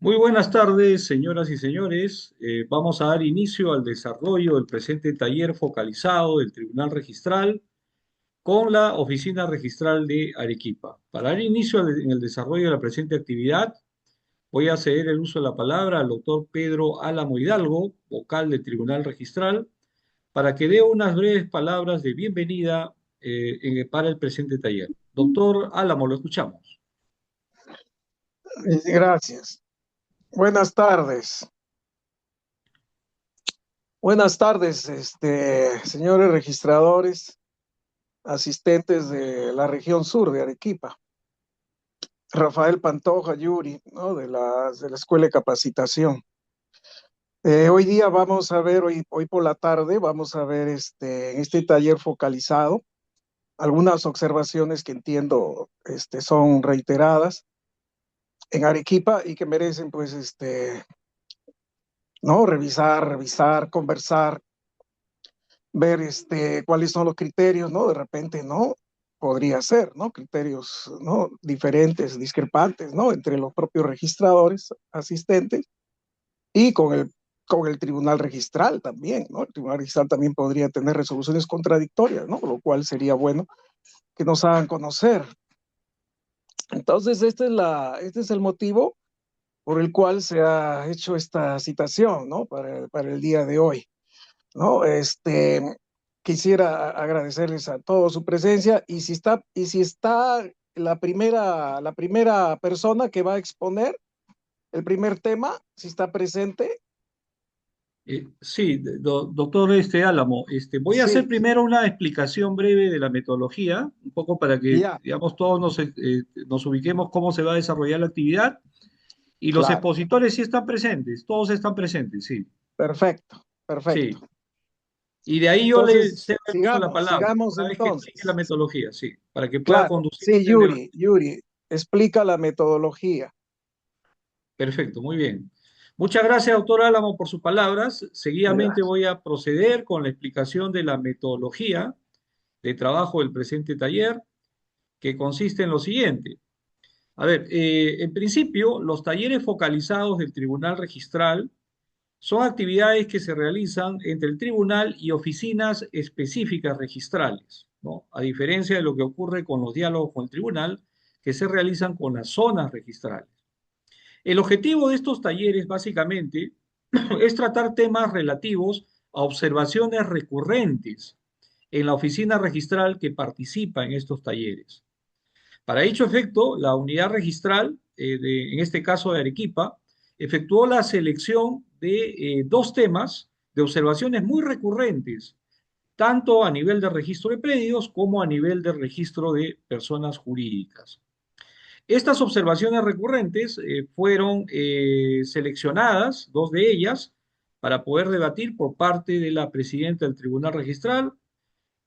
Muy buenas tardes, señoras y señores. Vamos a dar inicio al desarrollo del presente taller focalizado del Tribunal Registral con la Oficina Registral de Arequipa. Para dar inicio en el desarrollo de la presente actividad, voy a ceder el uso de la palabra al doctor Pedro Álamo Hidalgo, vocal del Tribunal Registral, para que dé unas breves palabras de bienvenida para el presente taller. Doctor Álamo, lo escuchamos. Gracias. Buenas tardes. Buenas tardes, señores registradores, asistentes de la región sur de Arequipa. Rafael Pantoja Yuri, ¿no? De la Escuela de Capacitación. Hoy día vamos a ver, hoy por la tarde, vamos a ver en este taller focalizado algunas observaciones que entiendo son reiteradas en Arequipa y que merecen, pues, ¿no? Revisar, conversar, ver cuáles son los criterios, ¿no? De repente, ¿no? Podría ser, ¿no? Criterios, ¿no? Diferentes, discrepantes, ¿no? Entre los propios registradores, asistentes, y con el tribunal registral también, ¿no? El tribunal registral también podría tener resoluciones contradictorias, ¿no? Lo cual sería bueno que nos hagan conocer. Entonces, este es el motivo por el cual se ha hecho esta citación, ¿no? Para el día de hoy. ¿No? Quisiera agradecerles a todos su presencia y si está la primera persona que va a exponer el primer tema, si está presente. Sí, doctor Álamo, voy a hacer Sí, primero una explicación breve de la metodología, un poco para que, ya, digamos, todos nos ubiquemos cómo se va a desarrollar la actividad. Y los claro, expositores sí están presentes, todos están presentes, sí, perfecto, perfecto. sí. Y de ahí yo le Entonces, cedo el uso de la palabra, sigamos una vez que explique la entonces. metodología, sí, para que pueda Claro, conducir sí, usted el debate. Yuri, explica la metodología. Perfecto, muy bien. Muchas gracias, doctor Álamo, por sus palabras. Seguidamente Gracias. voy a proceder con la explicación de la metodología de trabajo del presente taller, que consiste en lo siguiente. A ver, en principio, los talleres focalizados del Tribunal Registral son actividades que se realizan entre el tribunal y oficinas específicas registrales, ¿no? A diferencia de lo que ocurre con los diálogos con el tribunal, que se realizan con las zonas registrales. El objetivo de estos talleres, básicamente, es tratar temas relativos a observaciones recurrentes en la oficina registral que participa en estos talleres. Para dicho efecto, la unidad registral, en este caso de Arequipa, efectuó la selección de dos temas de observaciones muy recurrentes, tanto a nivel de registro de predios como a nivel de registro de personas jurídicas. Estas observaciones recurrentes fueron seleccionadas, dos de ellas, para poder debatir por parte de la presidenta del Tribunal Registral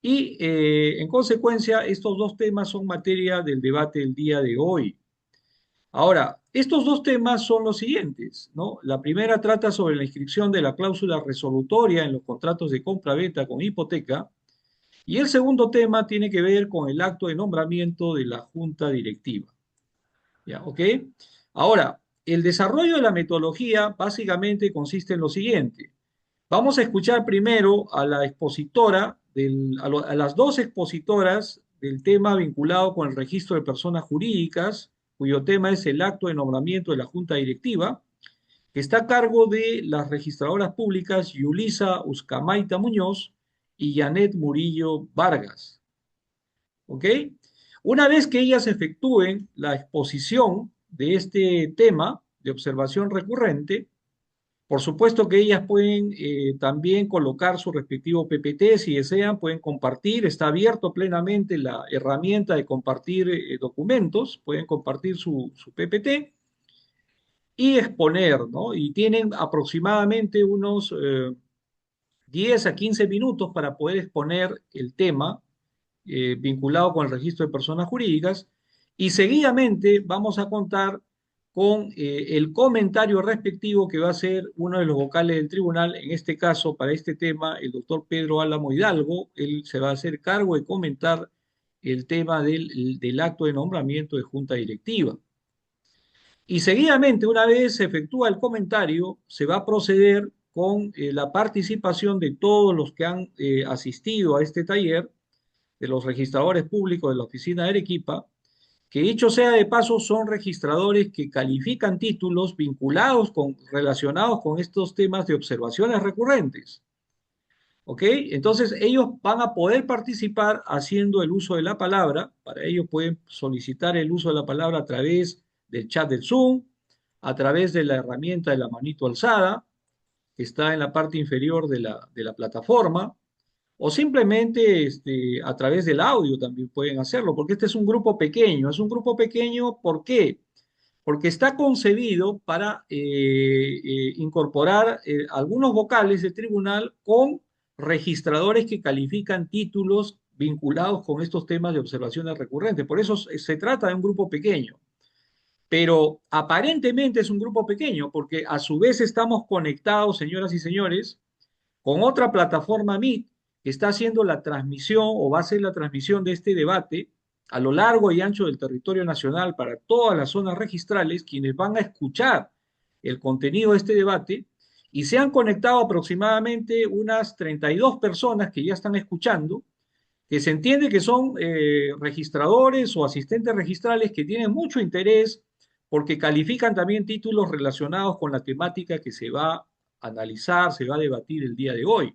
y, en consecuencia, estos dos temas son materia del debate del día de hoy. Ahora, estos dos temas son los siguientes, ¿no? La primera trata sobre la inscripción de la cláusula resolutoria en los contratos de compra-venta con hipoteca y el segundo tema tiene que ver con el acto de nombramiento de la junta directiva. ¿Ya? ¿Ok? Ahora, el desarrollo de la metodología básicamente consiste en lo siguiente. Vamos a escuchar primero a la expositora, a las dos expositoras del tema vinculado con el registro de personas jurídicas, cuyo tema es el acto de nombramiento de la Junta Directiva, que está a cargo de las registradoras públicas Yulisa Uscamaita Muñoz y Janet Murillo Vargas. ¿Ok? Una vez que ellas efectúen la exposición de este tema de observación recurrente, por supuesto que ellas pueden también colocar su respectivo PPT si desean, pueden compartir, está abierto plenamente la herramienta de compartir documentos, pueden compartir su PPT y exponer, ¿no? Y tienen aproximadamente unos 10 a 15 minutos para poder exponer el tema vinculado con el registro de personas jurídicas y seguidamente vamos a contar con el comentario respectivo que va a hacer uno de los vocales del tribunal, en este caso para este tema, el doctor Pedro Álamo Hidalgo, él se va a hacer cargo de comentar el tema del acto de nombramiento de junta directiva. Y seguidamente, una vez se efectúa el comentario, se va a proceder con la participación de todos los que han asistido a este taller, de los registradores públicos de la oficina de Arequipa, que dicho sea de paso, son registradores que califican títulos vinculados relacionados con estos temas de observaciones recurrentes. ¿Ok? Entonces ellos van a poder participar haciendo el uso de la palabra. Para ello pueden solicitar el uso de la palabra a través del chat del Zoom, a través de la herramienta de la manito alzada, que está en la parte inferior de la plataforma, o simplemente a través del audio también pueden hacerlo, porque este es un grupo pequeño. Es un grupo pequeño, ¿por qué? Porque está concebido para incorporar algunos vocales de tribunal con registradores que califican títulos vinculados con estos temas de observaciones recurrentes. Por eso se trata de un grupo pequeño, pero aparentemente es un grupo pequeño porque a su vez estamos conectados, señoras y señores, con otra plataforma Meet que está haciendo la transmisión o va a hacer la transmisión de este debate a lo largo y ancho del territorio nacional para todas las zonas registrales, quienes van a escuchar el contenido de este debate, y se han conectado aproximadamente unas 32 personas que ya están escuchando, que se entiende que son registradores o asistentes registrales que tienen mucho interés porque califican también títulos relacionados con la temática que se va a analizar, se va a debatir el día de hoy.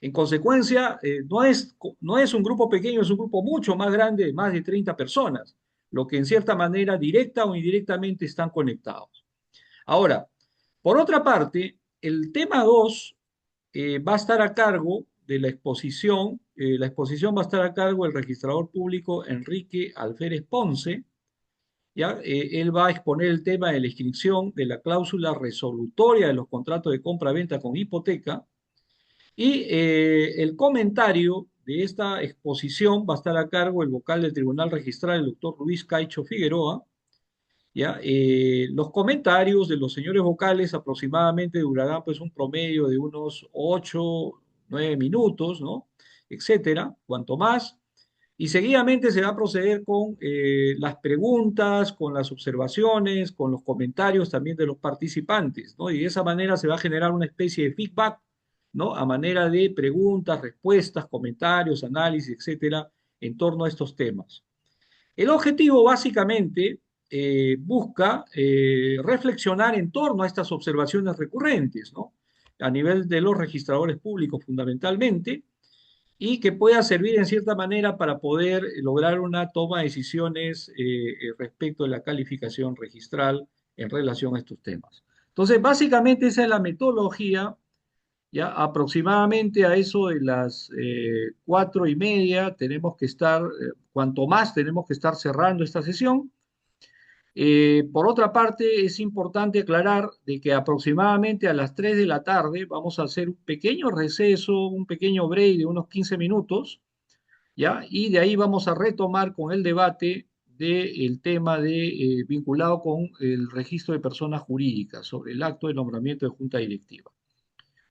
En consecuencia, no es un grupo pequeño, es un grupo mucho más grande, de más de 30 personas, lo que en cierta manera, directa o indirectamente, están conectados. Ahora, por otra parte, el tema 2 va a estar a cargo de la exposición va a estar a cargo del registrador público Enrique Alférez Ponce, ¿ya? Él va a exponer el tema de la inscripción de la cláusula resolutoria de los contratos de compra-venta con hipoteca, y el comentario de esta exposición va a estar a cargo del vocal del Tribunal Registral, el doctor Luis Caicho Figueroa. ¿Ya? Los comentarios de los señores vocales aproximadamente durarán pues un promedio de unos 8 9 minutos, ¿no? Etcétera, cuanto más. Y seguidamente se va a proceder con las preguntas, con las observaciones, con los comentarios también de los participantes, ¿no? Y de esa manera se va a generar una especie de feedback, ¿no? A manera de preguntas, respuestas, comentarios, análisis, etcétera, en torno a estos temas. El objetivo básicamente busca reflexionar en torno a estas observaciones recurrentes, ¿no? A nivel de los registradores públicos fundamentalmente, y que pueda servir en cierta manera para poder lograr una toma de decisiones respecto de la calificación registral en relación a estos temas. Entonces, básicamente esa es la metodología. Ya aproximadamente a eso de las 4:30 tenemos que estar, cuanto más tenemos que estar cerrando esta sesión. Por otra parte, es importante aclarar de que aproximadamente a las 3 de la tarde vamos a hacer un pequeño receso, un pequeño break de unos 15 minutos, ¿ya? Y de ahí vamos a retomar con el debate del tema vinculado con el registro de personas jurídicas sobre el acto de nombramiento de junta directiva.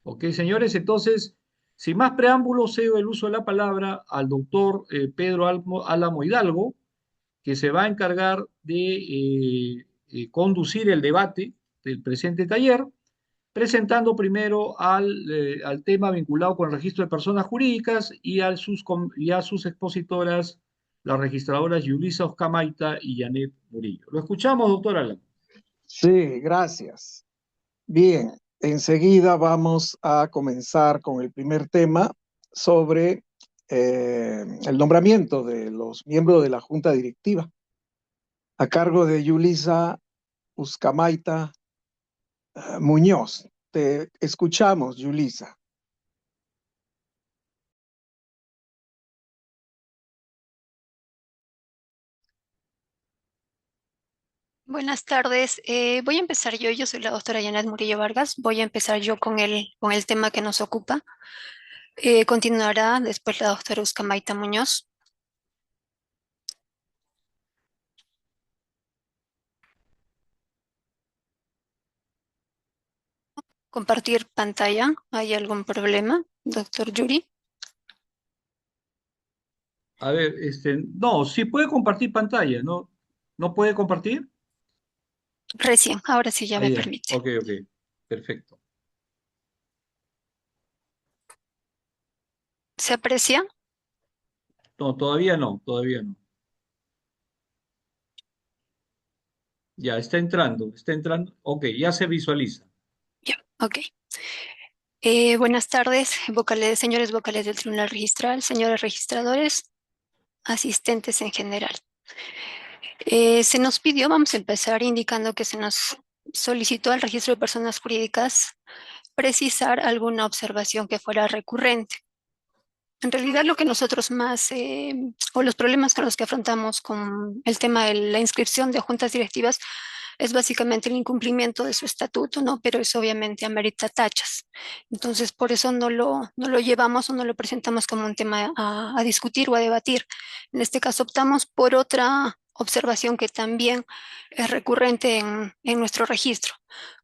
Ok, señores, entonces, sin más preámbulos, cedo el uso de la palabra al doctor Pedro Álamo Hidalgo, que se va a encargar de conducir el debate del presente taller, presentando primero al tema vinculado con el registro de personas jurídicas y a sus expositoras, las registradoras Yulisa Oscamaita y Janet Murillo. Lo escuchamos, doctor Álamo. Sí, gracias. Bien, enseguida vamos a comenzar con el primer tema sobre el nombramiento de los miembros de la Junta Directiva a cargo de Yulisa Uscamaita Muñoz. Te escuchamos, Yulisa. Buenas tardes. Voy a empezar yo soy la doctora Janet Murillo Vargas. Voy a empezar yo con el tema que nos ocupa. Continuará después la doctora Uscamaita Muñoz. Compartir pantalla. ¿Hay algún problema, doctor Yuri? A ver, no, sí puede compartir pantalla, ¿no? ¿No puede compartir? Recién, ahora sí ya me Ahí ya. permite. Ok, ok. Perfecto. ¿Se aprecia? No, todavía no, todavía no. Ya, está entrando, está entrando. Ok, ya se visualiza. Ya, ok. Buenas tardes, vocales, señores vocales del Tribunal Registral, señores registradores, asistentes en general. Se nos pidió, vamos a empezar indicando que se nos solicitó al registro de personas jurídicas precisar alguna observación que fuera recurrente. En realidad, lo que nosotros más, o los problemas con los que afrontamos con el tema de la inscripción de juntas directivas, es básicamente el incumplimiento de su estatuto, ¿no? Pero eso obviamente amerita tachas. Entonces, por eso no lo llevamos o no lo presentamos como un tema a discutir o a debatir. En este caso, optamos por otra observación que también es recurrente en nuestro registro,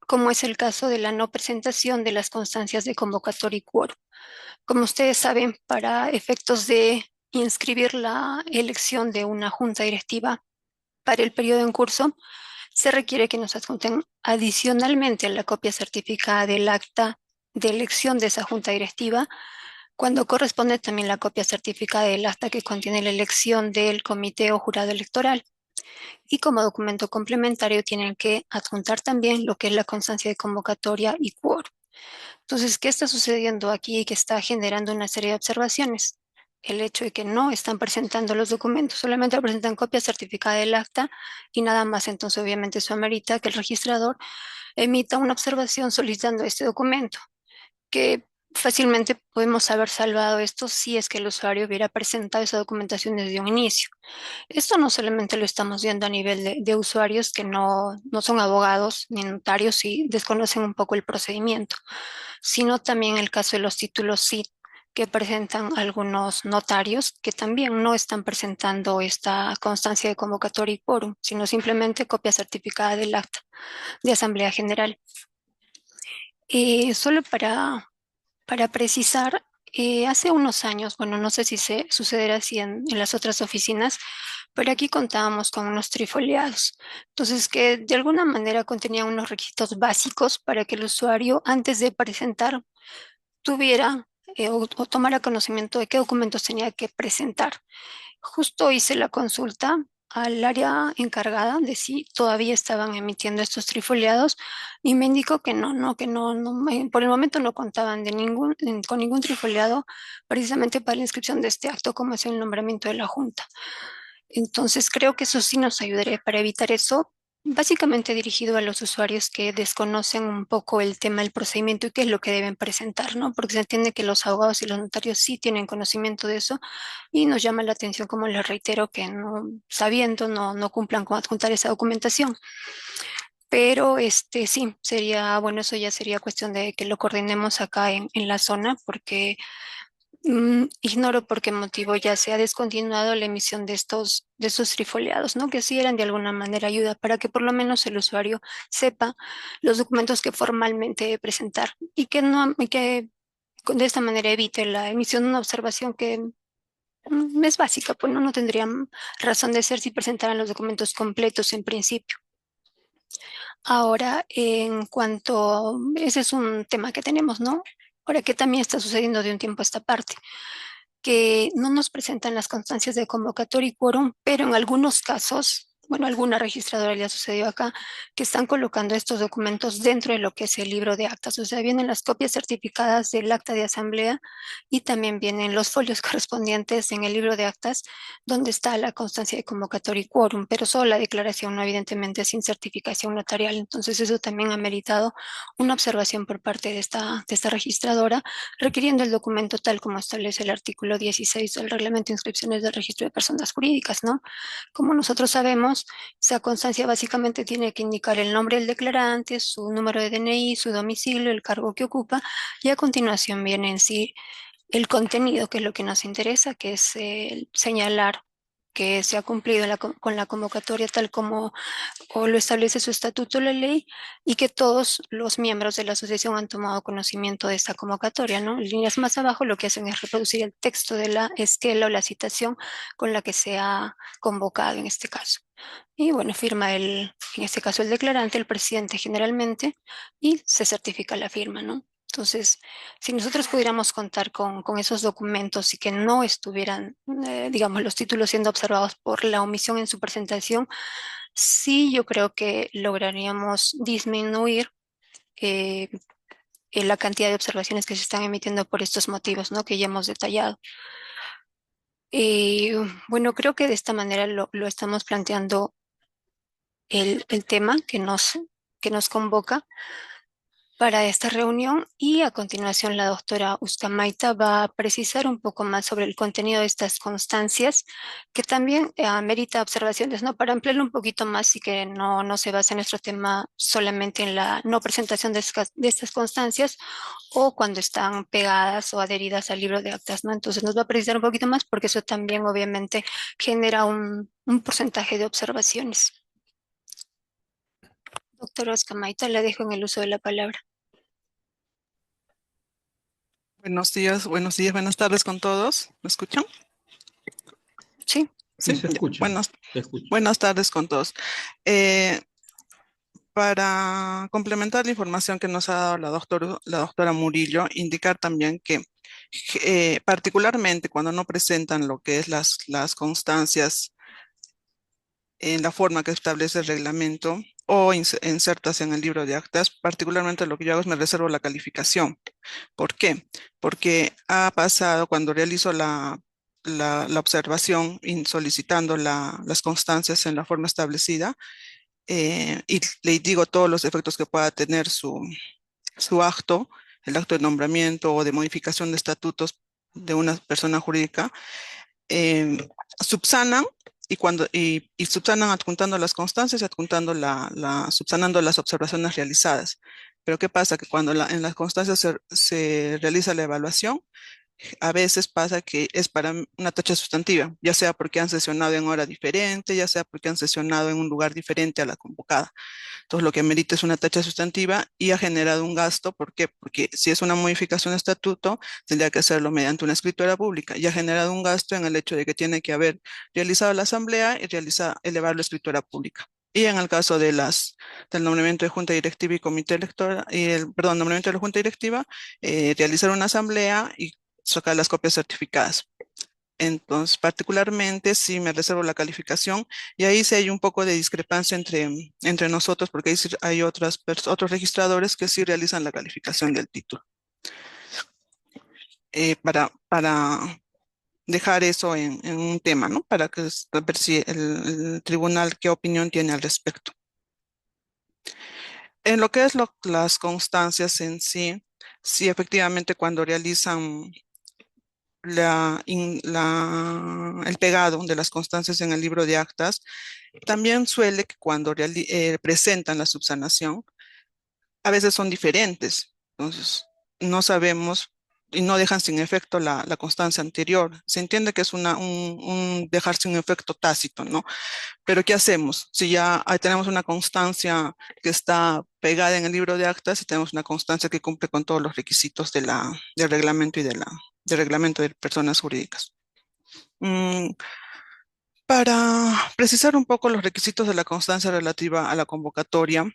como es el caso de la no presentación de las constancias de convocatoria y quórum. Como ustedes saben, para efectos de inscribir la elección de una junta directiva para el periodo en curso, se requiere que nos adjunten adicionalmente la copia certificada del acta de elección de esa junta directiva, cuando corresponde también la copia certificada del acta que contiene la elección del comité o jurado electoral. Y como documento complementario tienen que adjuntar también lo que es la constancia de convocatoria y quórum. Entonces, ¿qué está sucediendo aquí que está generando una serie de observaciones? El hecho de que no están presentando los documentos, solamente presentan copia certificada del acta y nada más. Entonces, obviamente, eso amerita que el registrador emita una observación solicitando este documento, que fácilmente podemos haber salvado esto si es que el usuario hubiera presentado esa documentación desde un inicio. Esto no solamente lo estamos viendo a nivel de usuarios que no son abogados ni notarios y desconocen un poco el procedimiento, sino también el caso de los títulos CID que presentan algunos notarios que también no están presentando esta constancia de convocatoria y quórum, sino simplemente copia certificada del acta de Asamblea General. Solo para precisar, hace unos años, bueno, no sé si se sucederá así en las otras oficinas, pero aquí contábamos con unos trifoliados. Entonces, que de alguna manera contenían unos requisitos básicos para que el usuario, antes de presentar, tuviera o tomara conocimiento de qué documentos tenía que presentar. Justo hice la consulta al área encargada de si todavía estaban emitiendo estos trifoliados y me indicó que por el momento no contaban con ningún trifoliado precisamente para la inscripción de este acto, como es el nombramiento de la Junta. Entonces creo que eso sí nos ayudaría para evitar eso, básicamente dirigido a los usuarios que desconocen un poco el tema del procedimiento y qué es lo que deben presentar, ¿no? Porque se entiende que los abogados y los notarios sí tienen conocimiento de eso y nos llama la atención, como les reitero, que no, sabiendo no cumplan con adjuntar esa documentación. Pero sí, sería, bueno, eso ya sería cuestión de que lo coordinemos acá en la zona, porque ignoro por qué motivo ya se ha descontinuado la emisión de estos trifoliados, ¿no? Que sí eran de alguna manera ayuda para que por lo menos el usuario sepa los documentos que formalmente debe presentar y que no, y que de esta manera evite la emisión de una observación que es básica, pues no tendría razón de ser si presentaran los documentos completos en principio. Ahora, en cuanto, ese es un tema que tenemos, ¿no? Ahora, ¿qué también está sucediendo de un tiempo a esta parte? Que no nos presentan las constancias de convocatoria y quórum, pero en algunos casos, bueno, alguna registradora le ha sucedido acá, que están colocando estos documentos dentro de lo que es el libro de actas. O sea, vienen las copias certificadas del acta de asamblea y también vienen los folios correspondientes en el libro de actas, donde está la constancia de convocatoria y quórum, pero solo la declaración, no evidentemente sin certificación notarial. Entonces, eso también ha meritado una observación por parte de esta registradora, requiriendo el documento tal como establece el artículo 16 del Reglamento de Inscripciones del Registro de Personas Jurídicas, ¿no? Como nosotros sabemos, esa constancia básicamente tiene que indicar el nombre del declarante, su número de DNI, su domicilio, el cargo que ocupa, y a continuación viene en sí el contenido, que es lo que nos interesa, que es señalar que se ha cumplido con la convocatoria tal como o lo establece su estatuto o la ley, y que todos los miembros de la asociación han tomado conocimiento de esta convocatoria, ¿no? En líneas más abajo lo que hacen es reproducir el texto de la esquela o la citación con la que se ha convocado en este caso. y bueno, firma en este caso el declarante, el presidente generalmente, y se certifica la firma, ¿no? Entonces, si nosotros pudiéramos contar con esos documentos y que no estuvieran, digamos, los títulos siendo observados por la omisión en su presentación, sí yo creo que lograríamos disminuir eh, la cantidad de observaciones que se están emitiendo por estos motivos, ¿no? Que ya hemos detallado. Y bueno, creo que de esta manera lo estamos planteando el tema que nos convoca para esta reunión, y a continuación la doctora Ustamaita va a precisar un poco más sobre el contenido de estas constancias, que también amerita observaciones, ¿no? Para ampliarlo un poquito más y que no se base en nuestro tema solamente en la no presentación de estas constancias o cuando están pegadas o adheridas al libro de actas, ¿no? Entonces nos va a precisar un poquito más porque eso también obviamente genera un porcentaje de observaciones. Doctora Ustamaita, le dejo en el uso de la palabra. Buenos días, buenas tardes con todos. ¿Me escuchan? Sí. Sí, Sí, se ya. escucha, se escucha. Buenas tardes con todos. Eh, para complementar la información que nos ha dado la doctora Murillo, indicar también que particularmente cuando no presentan lo que es las constancias en la forma que establece el reglamento o insertas en el libro de actas, particularmente lo que yo hago es me reservo la calificación. ¿Por qué? Porque ha pasado cuando realizo la observación y solicitando las constancias en la forma establecida, y le digo todos los efectos que pueda tener su acto, el acto de nombramiento o de modificación de estatutos de una persona jurídica, eh, subsanan y subsanan adjuntando las constancias y adjuntando subsanando las observaciones realizadas. Pero ¿qué pasa? Que cuando en las constancias se realiza la evaluación, a veces pasa que es para una tacha sustantiva, ya sea porque han sesionado en hora diferente, ya sea porque han sesionado en un lugar diferente a la convocada. Entonces, lo que amerita es una tacha sustantiva y ha generado un gasto. ¿Por qué? Porque si es una modificación de estatuto, tendría que hacerlo mediante una escritura pública y ha generado un gasto en el hecho de que tiene que haber realizado la asamblea y elevar la escritura pública. Y en el caso del nombramiento de junta directiva y comité electoral, perdón, nombramiento de la junta directiva, realizar una asamblea y sacar las copias certificadas. Entonces, particularmente, sí me reservo la calificación y ahí sí hay un poco de discrepancia entre nosotros, porque ahí sí hay otros registradores que sí realizan la calificación del título. Para dejar eso en un tema, ¿no? Para ver si el tribunal qué opinión tiene al respecto. En lo que es las constancias en sí, sí efectivamente cuando realizan el pegado de las constancias en el libro de actas, también suele que cuando presentan la subsanación, a veces son diferentes. Entonces, no sabemos y no dejan sin efecto la constancia anterior. Se entiende que es un dejar sin efecto tácito, ¿no? Pero ¿qué hacemos? Si ya tenemos una constancia que está pegada en el libro de actas y tenemos una constancia que cumple con todos los requisitos del reglamento y del reglamento de personas jurídicas. Mm, para precisar un poco los requisitos de la constancia relativa a la convocatoria,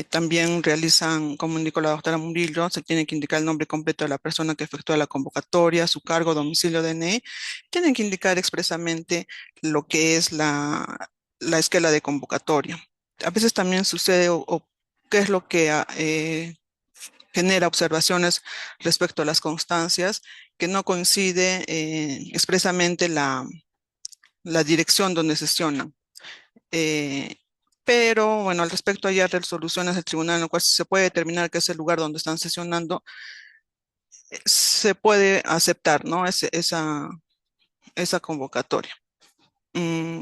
también realizan, como indicó la doctora Murillo, se tiene que indicar el nombre completo de la persona que efectúa la convocatoria, su cargo, domicilio, DNI. Tienen que indicar expresamente lo que es la esquela de convocatoria. A veces también sucede o qué es lo que genera observaciones respecto a las constancias, que no coincide expresamente la dirección donde sesionan. Eh, pero bueno, al respecto hay resoluciones del tribunal en el cual si se puede determinar que es el lugar donde están sesionando, se puede aceptar, ¿no? Esa convocatoria.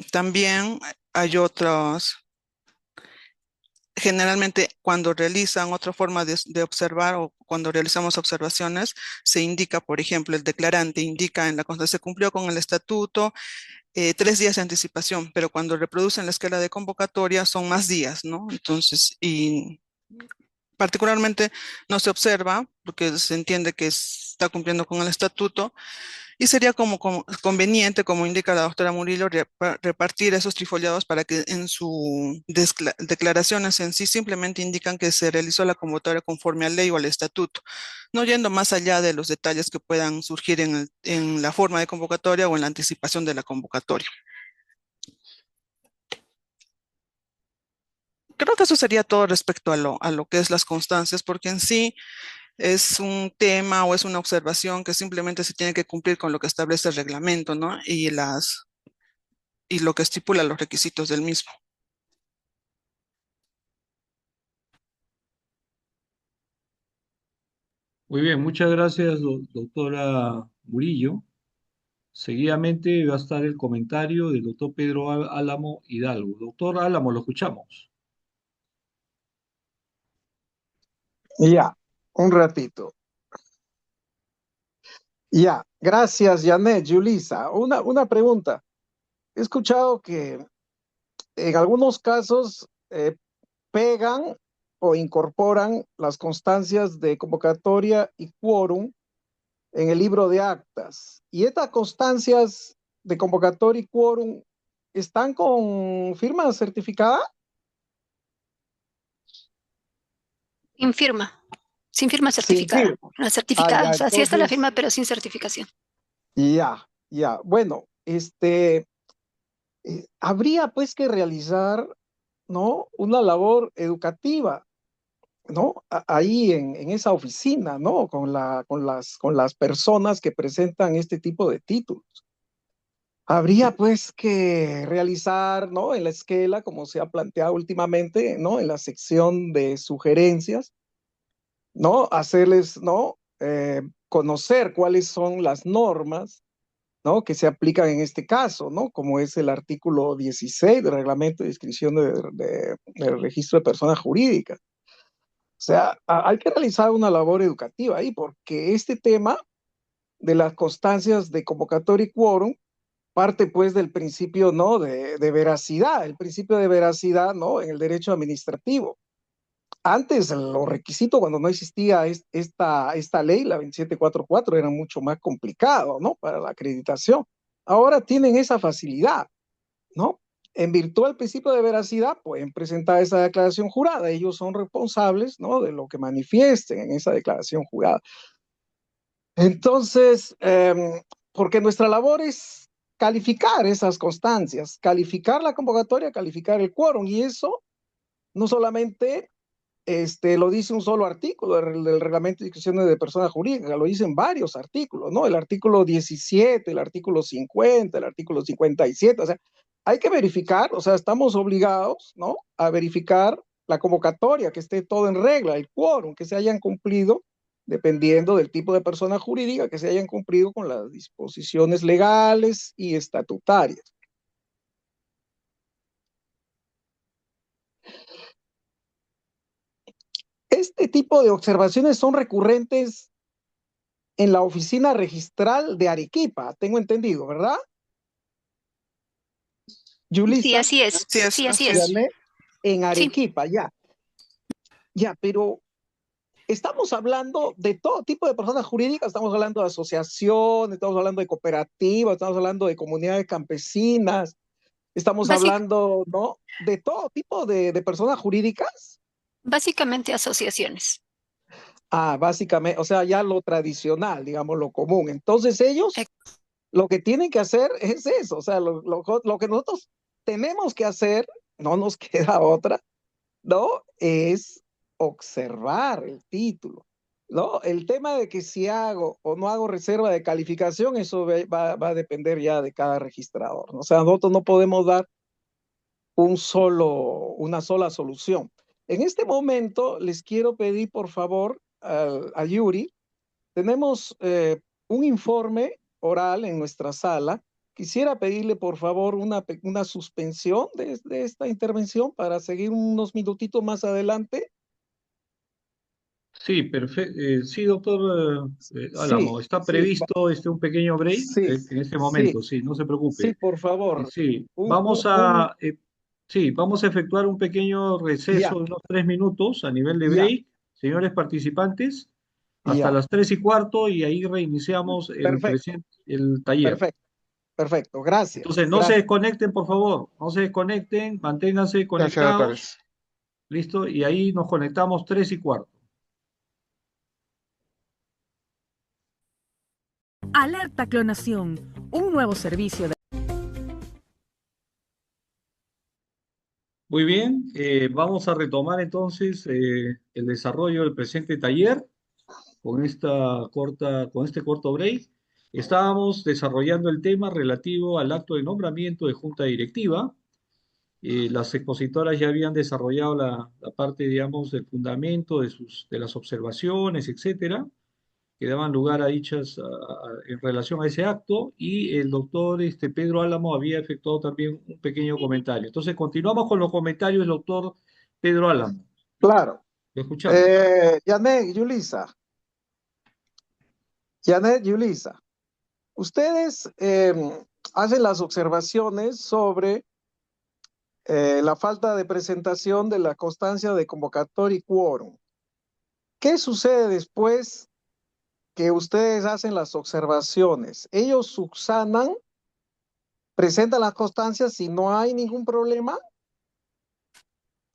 También hay otros, generalmente cuando realizan otra forma de observar o cuando realizamos observaciones, se indica, por ejemplo, el declarante indica en la constancia se cumplió con el estatuto 3 días de anticipación, pero cuando reproducen la escala de convocatoria son más días, ¿no? Entonces, y particularmente no se observa porque se entiende que está cumpliendo con el estatuto Y sería como conveniente, como indica la doctora Murillo, repartir esos trifoliados para que en sus declaraciones en sí simplemente indican que se realizó la convocatoria conforme a ley o al estatuto, no yendo más allá de los detalles que puedan surgir en la forma de convocatoria o en la anticipación de la convocatoria. Creo que eso sería todo respecto a lo que es las constancias, porque en sí es un tema o es una observación que simplemente se tiene que cumplir con lo que establece el reglamento, ¿no? Y lo que estipula los requisitos del mismo. Muy bien, muchas gracias, doctora Murillo. Seguidamente va a estar el comentario del doctor Pedro Álamo Hidalgo. Doctor Álamo, lo escuchamos. Ya, un ratito. Ya, gracias, Janet, Julisa. Una pregunta. He escuchado que en algunos casos pegan o incorporan las constancias de convocatoria y quórum en el libro de actas. Y estas constancias de convocatoria y quórum están con firma certificada. Sin firma, sin firma Sin certificada. firma. La Ah, certificada, ya, o sea, sí está la entonces, firma, pero sin certificación. ya. Bueno, habría pues que realizar, ¿no? Una labor educativa, ¿no? Ahí en esa oficina, ¿no? Con las personas que presentan este tipo de títulos. Habría pues que realizar, ¿no? En la esquela, como se ha planteado últimamente, ¿no? En la sección de sugerencias, ¿no? Hacerles, ¿no? Conocer cuáles son las normas, ¿no? Que se aplican en este caso, ¿no? Como es el artículo 16 del reglamento de inscripción del registro de personas jurídicas. O sea, hay que realizar una labor educativa ahí, porque este tema de las constancias de convocatoria y quórum parte pues del principio, ¿no? De veracidad, el principio de veracidad, ¿no? En el derecho administrativo. Antes, los requisitos, cuando no existía esta ley, la 2744, eran mucho más complicados, ¿no? Para la acreditación. Ahora tienen esa facilidad, ¿no? En virtud del principio de veracidad, pueden presentar esa declaración jurada. Ellos son responsables, ¿no? De lo que manifiesten en esa declaración jurada. Entonces, porque nuestra labor es calificar esas constancias, calificar la convocatoria, calificar el quórum, y eso no solamente lo dice un solo artículo del reglamento de inscripciones de personas jurídicas, lo dicen varios artículos, ¿no? El artículo 17, el artículo 50, el artículo 57, o sea, hay que verificar, o sea, estamos obligados, ¿no? A verificar la convocatoria, que esté todo en regla, el quórum, que se hayan cumplido, dependiendo del tipo de persona jurídica, que se hayan cumplido con las disposiciones legales y estatutarias. Este tipo de observaciones son recurrentes en la oficina registral de Arequipa, tengo entendido, ¿verdad? Sí, Yulisa, así es. Así es, Sí, así así es. es. Janet, en Sí, Arequipa, ya, pero estamos hablando de todo tipo de personas jurídicas, estamos hablando de asociaciones, estamos hablando de cooperativas, estamos hablando de comunidades campesinas, estamos básic- hablando, ¿no? De todo tipo de personas jurídicas. básicamente asociaciones. Ah, básicamente, o sea, ya lo tradicional, digamos, lo común. Entonces ellos lo que tienen que hacer es eso, o sea, lo que nosotros tenemos que hacer, no nos queda otra, ¿no? Es observar el título, ¿no? El tema de que si hago o no hago reserva de calificación, eso va a depender ya de cada registrador, ¿no? O sea, nosotros no podemos dar una sola solución. En este momento les quiero pedir, por favor, a Yuri, tenemos un informe oral en nuestra sala. Quisiera pedirle, por favor, una suspensión de esta intervención para seguir unos minutitos más adelante. Sí, perfecto. Sí, doctor Sí, Álamo, está sí, previsto un pequeño break sí, en este sí, momento, sí, no se sí, preocupe. por favor. Sí, Un, un, un, sí, vamos a efectuar un pequeño receso ya, de unos 3 minutos a nivel de ya, break, señores participantes. hasta Ya, las 3:15 y ahí reiniciamos perfecto, el taller. perfecto, perfecto. Gracias, Entonces, no se gracias. desconecten, por favor, no se desconecten, manténganse Gracias, conectados, doctores. ¿listo? Y ahí nos conectamos 3:15. Alerta Clonación, un nuevo servicio de... Muy bien, vamos a retomar entonces el desarrollo del presente taller con este corto break. Estábamos desarrollando el tema relativo al acto de nombramiento de junta directiva. Las expositoras ya habían desarrollado la parte, digamos, del fundamento de las observaciones, etcétera, que daban lugar a en relación a ese acto, y el doctor Pedro Álamo había efectuado también un pequeño comentario. Entonces, continuamos con los comentarios del doctor Pedro Álamo. Claro. Lo escuchamos. Janet, Yulisa, ustedes hacen las observaciones sobre la falta de presentación de la constancia de convocatoria y quórum. ¿Qué sucede después que ustedes hacen las observaciones? Ellos subsanan, presentan las constancias si no hay ningún problema.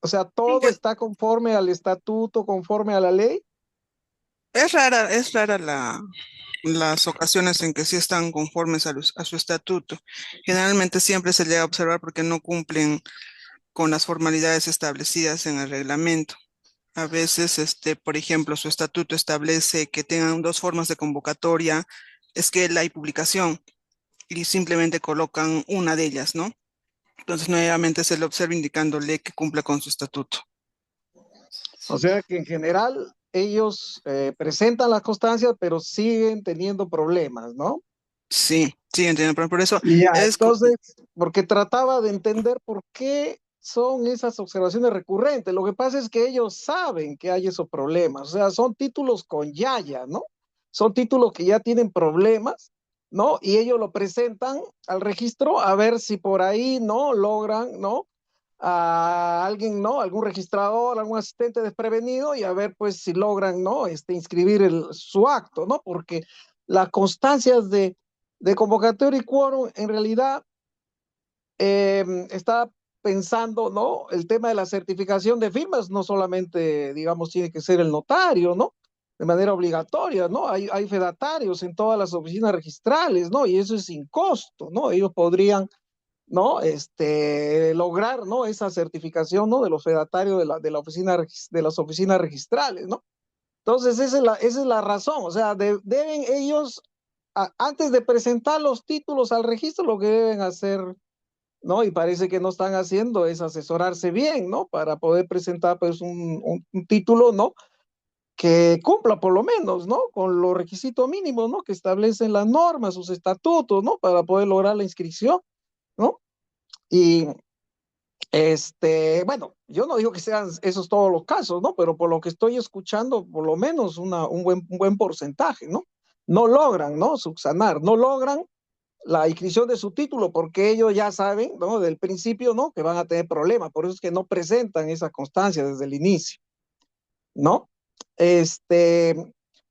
O sea, Sí, todo está conforme al estatuto, conforme a la ley. es rara las ocasiones en que sí están conformes a su estatuto. Generalmente siempre se llega a observar porque no cumplen con las formalidades establecidas en el reglamento. A veces, por ejemplo, su estatuto establece que tengan dos formas de convocatoria, esquela y publicación, y simplemente colocan una de ellas, ¿no? Entonces, nuevamente se le observa indicándole que cumpla con su estatuto. O sea que en general ellos presentan las constancias, pero siguen teniendo problemas, ¿no? Sí, sí, entiendo, pero por eso Ya, es, entonces, porque trataba de entender por qué son esas observaciones recurrentes. Lo que pasa es que ellos saben que hay esos problemas, o sea, son títulos con yaya, ¿no? Son títulos que ya tienen problemas, ¿no? Y ellos lo presentan al registro a ver si por ahí, ¿no? Logran, ¿no? A alguien, ¿no? Algún registrador, algún asistente desprevenido y a ver, pues, si logran, ¿no? Inscribir su acto, ¿no? Porque las constancias de convocatoria y quórum, en realidad está pensando, ¿no? El tema de la certificación de firmas, no solamente, digamos, tiene que ser el notario, ¿no? De manera obligatoria, ¿no? Hay fedatarios en todas las oficinas registrales, ¿no? Y eso es sin costo, ¿no? Ellos podrían, ¿no? Lograr, ¿no? Esa certificación, ¿no? De los fedatarios de la oficina, de las oficinas registrales, ¿no? Entonces, esa es la razón, o sea, deben ellos antes de presentar los títulos al registro, lo que deben hacer, ¿no? Y parece que no están haciendo es asesorarse bien, ¿no? Para poder presentar, pues, un título, ¿no? Que cumpla por lo menos, ¿no? Con los requisitos mínimos, ¿no? Que establecen las normas, sus estatutos, ¿no? Para poder lograr la inscripción, ¿no? Y, bueno, yo no digo que sean esos todos los casos, ¿no? Pero por lo que estoy escuchando, por lo menos un buen porcentaje, ¿no? No logran, ¿no? Subsanar, no logran la inscripción de su título, porque ellos ya saben, ¿no? Del principio, ¿no? Que van a tener problemas, por eso es que no presentan esa constancia desde el inicio, ¿no?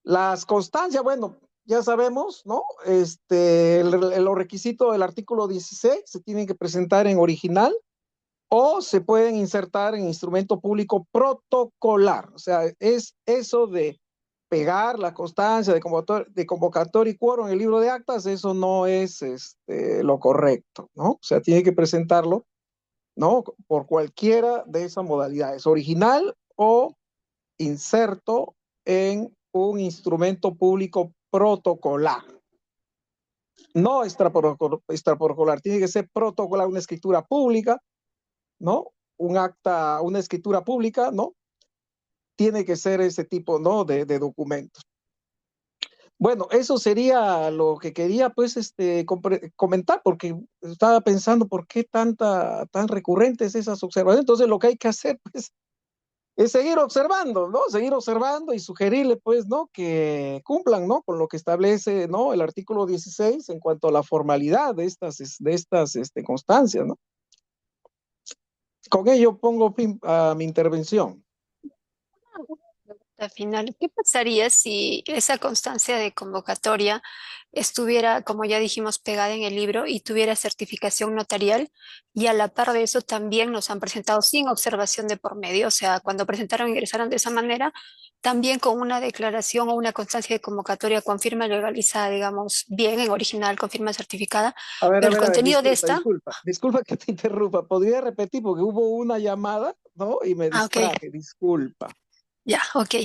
Las constancias, bueno, ya sabemos, ¿no? Los requisitos del artículo 16 se tienen que presentar en original o se pueden insertar en instrumento público protocolar, o sea, es eso de pegar la constancia de convocatoria y quórum en el libro de actas, eso no es lo correcto, ¿no? O sea, tiene que presentarlo, ¿no? Por cualquiera de esas modalidades, original o inserto en un instrumento público protocolar. No extraprotocolar, tiene que ser protocolar, una escritura pública, ¿no? Un acta, una escritura pública, ¿no? Tiene que ser ese tipo, ¿no? De documentos. Bueno, eso sería lo que quería, pues, comentar, porque estaba pensando por qué tan recurrentes esas observaciones. Entonces, lo que hay que hacer, pues, es seguir observando, ¿no? Seguir observando y sugerirle, pues, ¿no? Que cumplan, ¿no? Con lo que establece, ¿no? El artículo 16 en cuanto a la formalidad de estas constancias, ¿no? Con ello pongo fin a mi intervención. pregunta final. ¿Qué pasaría si esa constancia de convocatoria estuviera, como ya dijimos, pegada en el libro y tuviera certificación notarial? Y a la par de eso también nos han presentado sin observación de por medio. O sea, cuando presentaron, ingresaron de esa manera, también con una declaración o una constancia de convocatoria con firma legalizada, digamos, bien en original, con firma certificada, pero el A ver, contenido de disculpa, esta... disculpa, disculpa que te interrumpa. ¿Podría repetir? Porque hubo una llamada, ¿no? Y me Ah, ok. distraje, disculpa. Ya, ok.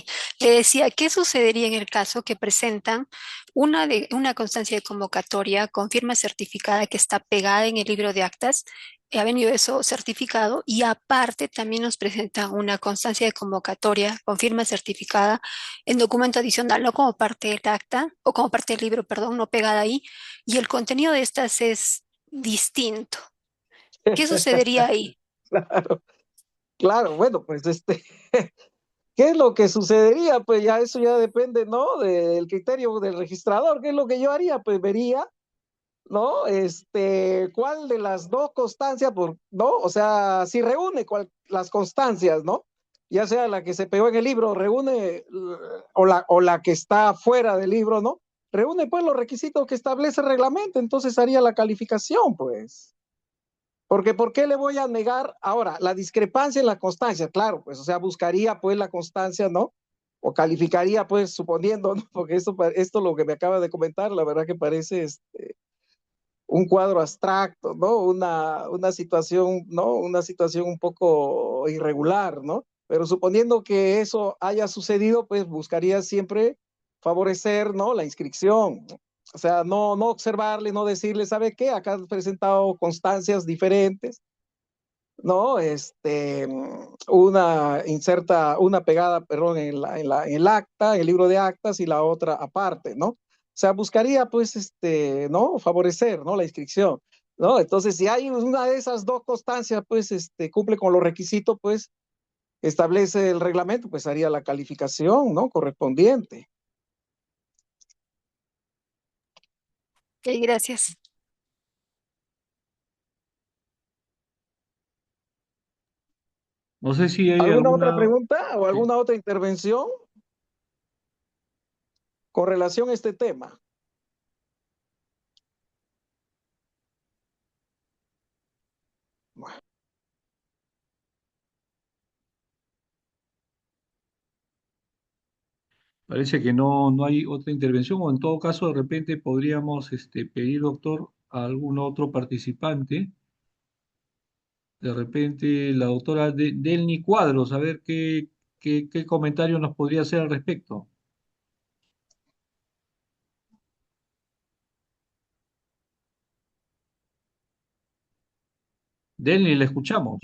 Le decía, ¿qué sucedería en el caso que presentan una constancia de convocatoria con firma certificada que está pegada en el libro de actas? Ha venido eso certificado y aparte también nos presentan una constancia de convocatoria con firma certificada en documento adicional, no como parte del acta o como parte del libro, perdón, no pegada ahí, y el contenido de estas es distinto. ¿Qué sucedería ahí? Claro, claro, bueno, pues ¿qué es lo que sucedería? Pues ya eso ya depende, ¿no? Del criterio del registrador. ¿Qué es lo que yo haría? Pues vería, ¿no? ¿Cuál de las dos constancias, ¿no? O sea, si reúne las constancias, ¿no? Ya sea la que se pegó en el libro, reúne, o la que está fuera del libro, ¿no? Reúne pues los requisitos que establece el reglamento, entonces haría la calificación, pues. Porque ¿por qué le voy a negar ahora la discrepancia en la constancia? Claro, pues, o sea, buscaría pues la constancia, ¿no? O calificaría pues suponiendo, ¿no? Porque esto lo que me acaba de comentar, la verdad que parece un cuadro abstracto, ¿no? Una situación, ¿no? Una situación un poco irregular, ¿no? Pero suponiendo que eso haya sucedido, pues buscaría siempre favorecer, ¿no? La inscripción. O sea, no observarle, no decirle, ¿sabe qué? Acá han presentado constancias diferentes, ¿no? Una pegada, perdón, en el acta, en el libro de actas y la otra aparte, ¿no? O sea, buscaría, pues, ¿no? Favorecer, ¿no? La inscripción, ¿no? Entonces, si hay una de esas dos constancias, pues, cumple con los requisitos, pues, establece el reglamento, pues, haría la calificación, ¿no? Correspondiente. Ok, gracias. No sé si hay ¿Alguna otra alguna... pregunta o Sí. alguna otra intervención con relación a este tema? Bueno, Parece que no hay otra intervención, o en todo caso, de repente podríamos pedir, doctor, a algún otro participante, de repente la doctora Delny Cuadros, a ver qué comentario nos podría hacer al respecto. Delny, le escuchamos.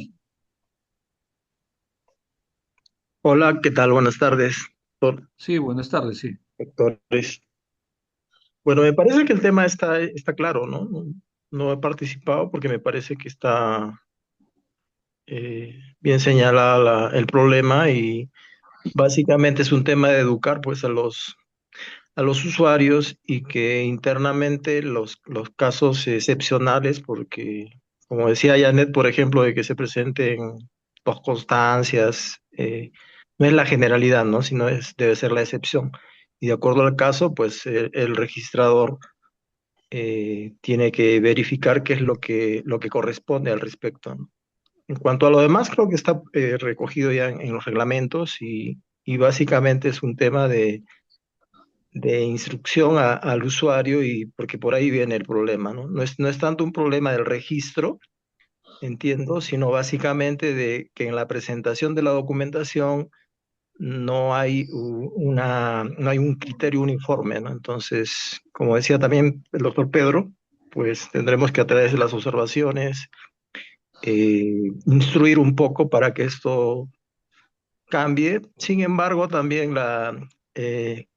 Hola, ¿qué tal? Buenas tardes, Sí, buenas tardes, sí. doctores. Bueno, me parece que el tema está claro, ¿no? No he participado porque me parece que está bien señalada el problema y básicamente es un tema de educar pues a los usuarios y que internamente los casos excepcionales, porque como decía Janet, por ejemplo, de que se presenten dos constancias, no es la generalidad, ¿no? Sino debe ser la excepción. Y de acuerdo al caso, pues el registrador tiene que verificar qué es lo que corresponde al respecto, ¿no? En cuanto a lo demás, creo que está recogido ya en los reglamentos y básicamente es un tema de instrucción al usuario y porque por ahí viene el problema, ¿no? No es tanto un problema del registro, entiendo, sino básicamente de que en la presentación de la documentación no hay un criterio uniforme, ¿no? Entonces, como decía también el doctor Pedro, pues tendremos que a través de las observaciones instruir un poco para que esto cambie. Sin embargo, también eh,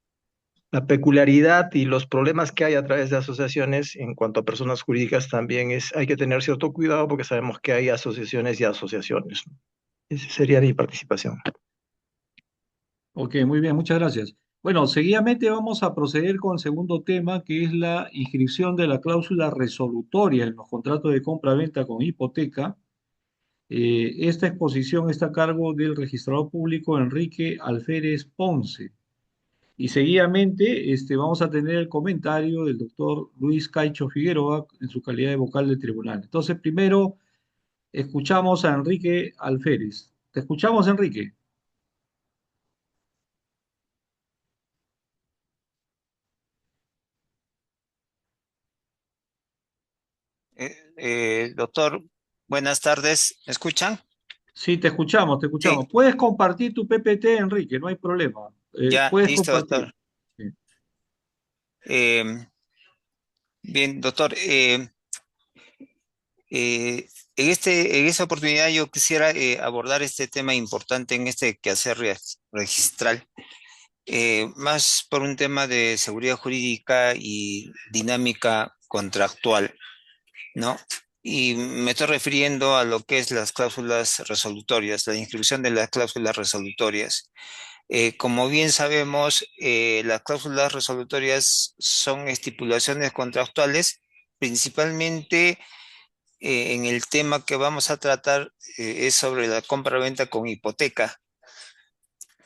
la peculiaridad y los problemas que hay a través de asociaciones en cuanto a personas jurídicas también hay que tener cierto cuidado porque sabemos que hay asociaciones y asociaciones, ¿no? Esa sería mi participación. Ok, muy bien, muchas gracias. Bueno, seguidamente vamos a proceder con el segundo tema, que es la inscripción de la cláusula resolutoria en los contratos de compra-venta con hipoteca. Esta exposición está a cargo del registrador público Enrique Alférez Ponce. Y seguidamente vamos a tener el comentario del doctor Luis Caicho Figueroa en su calidad de vocal del tribunal. Entonces, primero escuchamos a Enrique Alférez. Te escuchamos, Enrique. Doctor, buenas tardes. ¿Me escuchan? Sí, te escuchamos, te Sí, escuchamos. Puedes compartir tu PPT, Enrique, no hay problema. ya, Puedes listo, compartir. doctor. Sí. Eh, Bien, doctor. En esta oportunidad yo quisiera abordar este tema importante en este quehacer registral, más por un tema de seguridad jurídica y dinámica contractual, ¿no? Y me estoy refiriendo a lo que es las cláusulas resolutorias, la inscripción de las cláusulas resolutorias. Como bien sabemos, las cláusulas resolutorias son estipulaciones contractuales, principalmente en el tema que vamos a tratar, es sobre la compra-venta con hipoteca,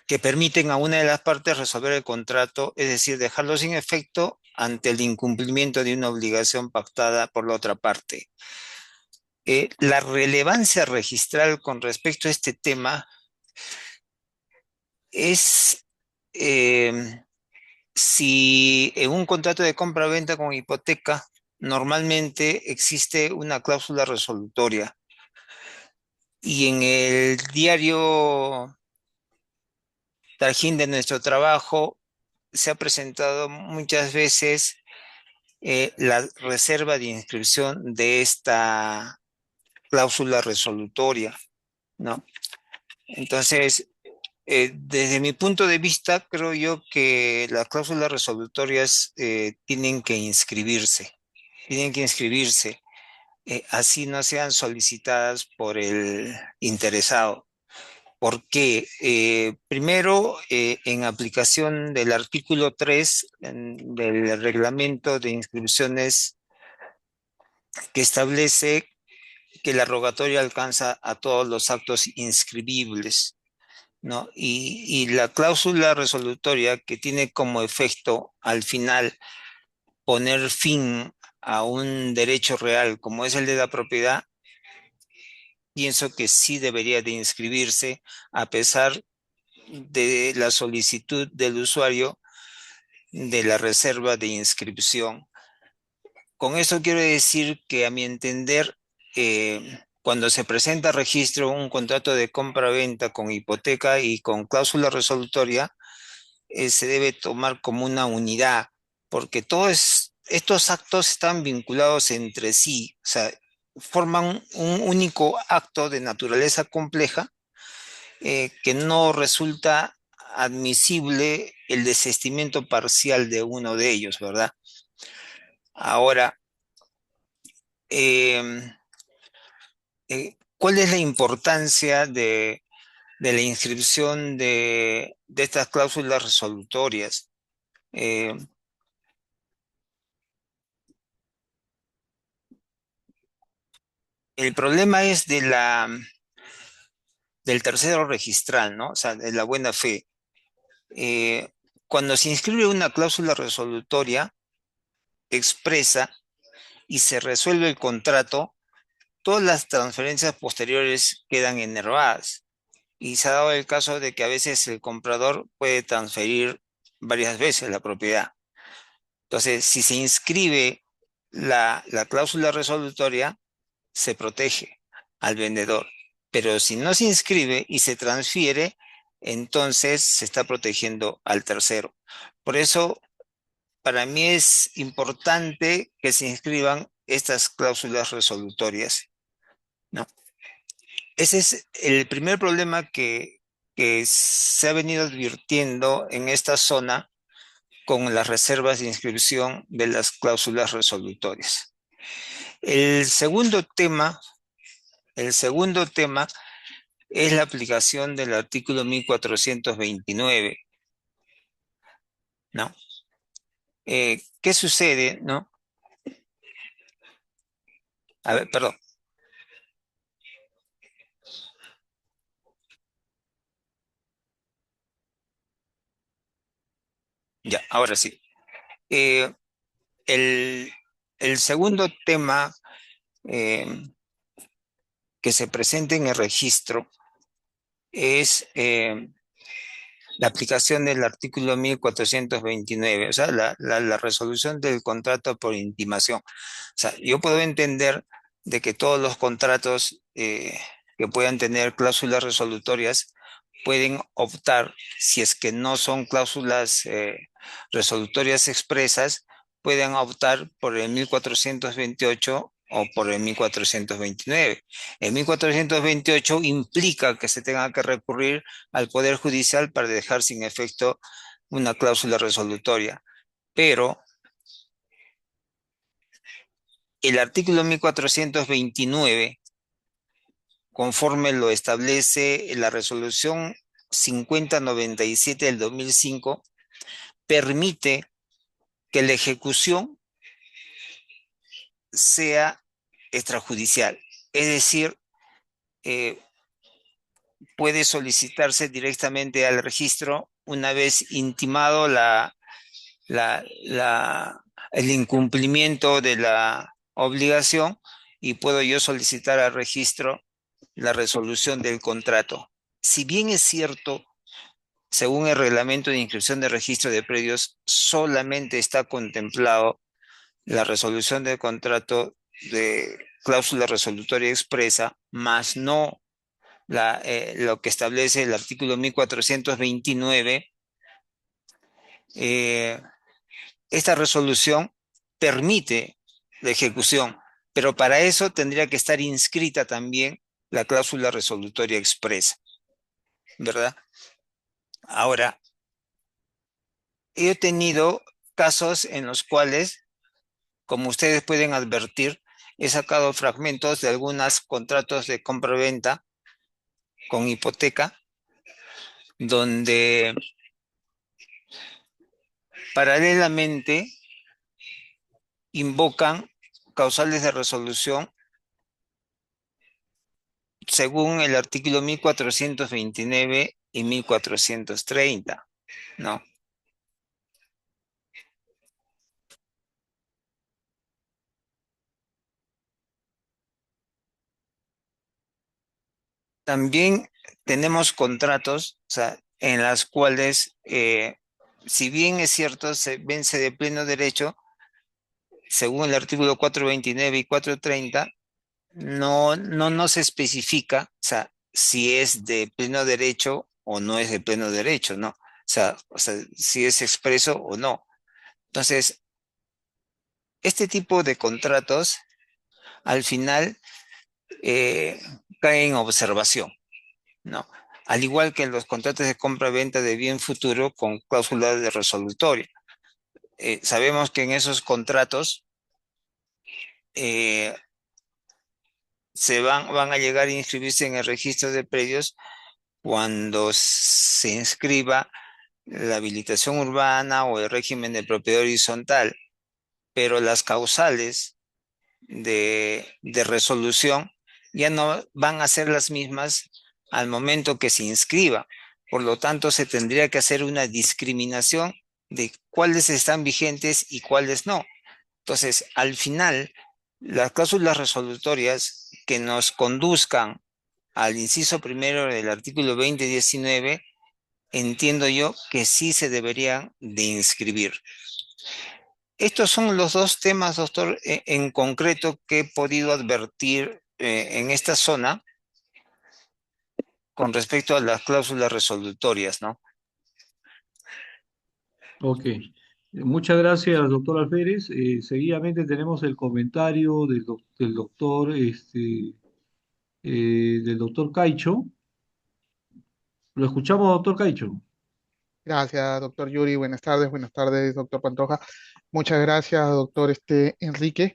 que permiten a una de las partes resolver el contrato, es decir, dejarlo sin efecto ante el incumplimiento de una obligación pactada por la otra parte. La relevancia registral con respecto a este tema es eh, si en un contrato de compra-venta con hipoteca normalmente existe una cláusula resolutoria y en el diario Trajín de nuestro trabajo se ha presentado muchas veces la reserva de inscripción de esta cláusula resolutoria, ¿no? Entonces, desde mi punto de vista, creo yo que las cláusulas resolutorias tienen que inscribirse, así no sean solicitadas por el interesado. Porque primero, en aplicación del artículo 3 del reglamento de inscripciones que establece que la rogatoria alcanza a todos los actos inscribibles, ¿no? Y la cláusula resolutoria que tiene como efecto al final poner fin a un derecho real como es el de la propiedad, pienso que sí debería de inscribirse a pesar de la solicitud del usuario de la reserva de inscripción. Con eso quiero decir que a mi entender, cuando se presenta a registro un contrato de compra-venta con hipoteca y con cláusula resolutoria, se debe tomar como una unidad, porque estos actos están vinculados entre sí, o sea, forman un único acto de naturaleza compleja que no resulta admisible el desistimiento parcial de uno de ellos, ¿verdad? Ahora, eh, ¿cuál es la importancia de la inscripción de estas cláusulas resolutorias? Eh, el problema es del tercero registral, ¿no? O sea, de la buena fe. Eh, Cuando se inscribe una cláusula resolutoria expresa y se resuelve el contrato, todas las transferencias posteriores quedan enervadas. Y se ha dado el caso de que a veces el comprador puede transferir varias veces la propiedad. Entonces, si se inscribe la cláusula resolutoria, se protege al vendedor. Pero si no se inscribe y se transfiere, entonces se está protegiendo al tercero. Por eso, para mí es importante que se inscriban estas cláusulas resolutorias, ¿no? Ese es el primer problema que se ha venido advirtiendo en esta zona con las reservas de inscripción de las cláusulas resolutorias. El segundo tema, el segundo tema es la aplicación del artículo 1429, ¿no? ¿Qué sucede, no? A ver, perdón. Ya, ahora sí. Eh, el, el segundo tema eh, que se presenta en el registro es la aplicación del artículo 1429, o sea, la resolución del contrato por intimación. O sea, yo puedo entender de que todos los contratos que puedan tener cláusulas resolutorias pueden optar, si es que no son cláusulas resolutorias expresas, pueden optar por el 1428 o por el 1429. El 1428 implica que se tenga que recurrir al Poder Judicial para dejar sin efecto una cláusula resolutoria. Pero el artículo 1429, conforme lo establece la resolución 5097 del 2005, permite que la ejecución sea extrajudicial. Es decir, eh, puede solicitarse directamente al registro una vez intimado la, la, el incumplimiento de la obligación, y puedo yo solicitar al registro la resolución del contrato. Si bien es cierto, según el reglamento de inscripción de registro de predios, solamente está contemplado la resolución del contrato de cláusula resolutoria expresa, más no lo que establece el artículo 1429. Esta resolución permite la ejecución, pero para eso tendría que estar inscrita también la cláusula resolutoria expresa, ¿verdad? Ahora, he tenido casos en los cuales, como ustedes pueden advertir, he sacado fragmentos de algunos contratos de compra-venta con hipoteca, donde paralelamente invocan causales de resolución según el artículo 1429 y 1430, ¿no? También tenemos contratos, o sea, en las cuales, si bien es cierto, se vence de pleno derecho, según el artículo 429 y 430, no se especifica, o sea, si es de pleno derecho o no es de pleno derecho, ¿no? O sea, si es expreso o no. Entonces, este tipo de contratos, al final, eh, caen en observación, ¿no? Al igual que los contratos de compra-venta de bien futuro con cláusulas de resolutoria. Sabemos que en esos contratos eh, van a llegar a inscribirse en el registro de predios cuando se inscriba la habilitación urbana o el régimen de propiedad horizontal, pero las causales de resolución ya no van a ser las mismas al momento que se inscriba. Por lo tanto, se tendría que hacer una discriminación de cuáles están vigentes y cuáles no. Entonces, al final, las cláusulas resolutorias que nos conduzcan al inciso primero del artículo 2019, entiendo yo que sí se deberían de inscribir. Estos son los dos temas, doctor, en concreto que he podido advertir en esta zona con respecto a las cláusulas resolutorias, ¿no? Ok. Muchas gracias, doctor Alférez. Seguidamente tenemos el comentario del doctor Caicho. Lo escuchamos, doctor Caicho. Gracias, doctor Yuri. Buenas tardes, doctor Pantoja. Muchas gracias, doctor Enrique.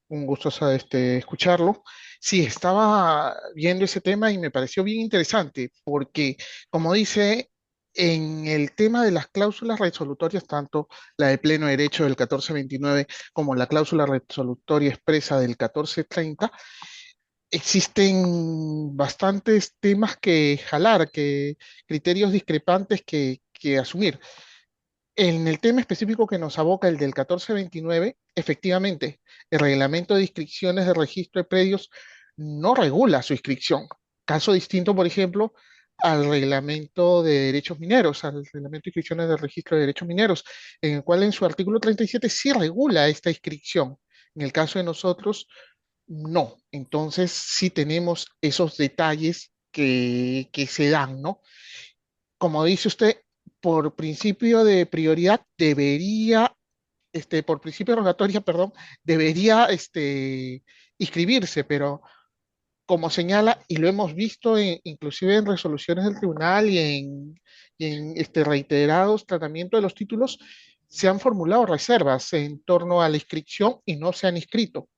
Un gusto escucharlo. Sí, estaba viendo ese tema y me pareció bien interesante porque, como dice, en el tema de las cláusulas resolutorias, tanto la de pleno derecho del 1429 como la cláusula resolutoria expresa del 1430, existen bastantes temas que jalar, criterios discrepantes que asumir. En el tema específico que nos aboca, el del 1429, efectivamente, el reglamento de inscripciones de registro de predios no regula su inscripción. Caso distinto, por ejemplo, al reglamento de derechos mineros, al reglamento de inscripciones de registro de derechos mineros, en el cual en su artículo 37 sí regula esta inscripción. En el caso de nosotros, no. Entonces, sí tenemos esos detalles que se dan, ¿no? Como dice usted, por principio de prioridad debería, por principio de rogatoria, perdón, debería inscribirse, pero como señala, y lo hemos visto inclusive en resoluciones del tribunal y en reiterados tratamientos de los títulos, se han formulado reservas en torno a la inscripción y no se han inscrito.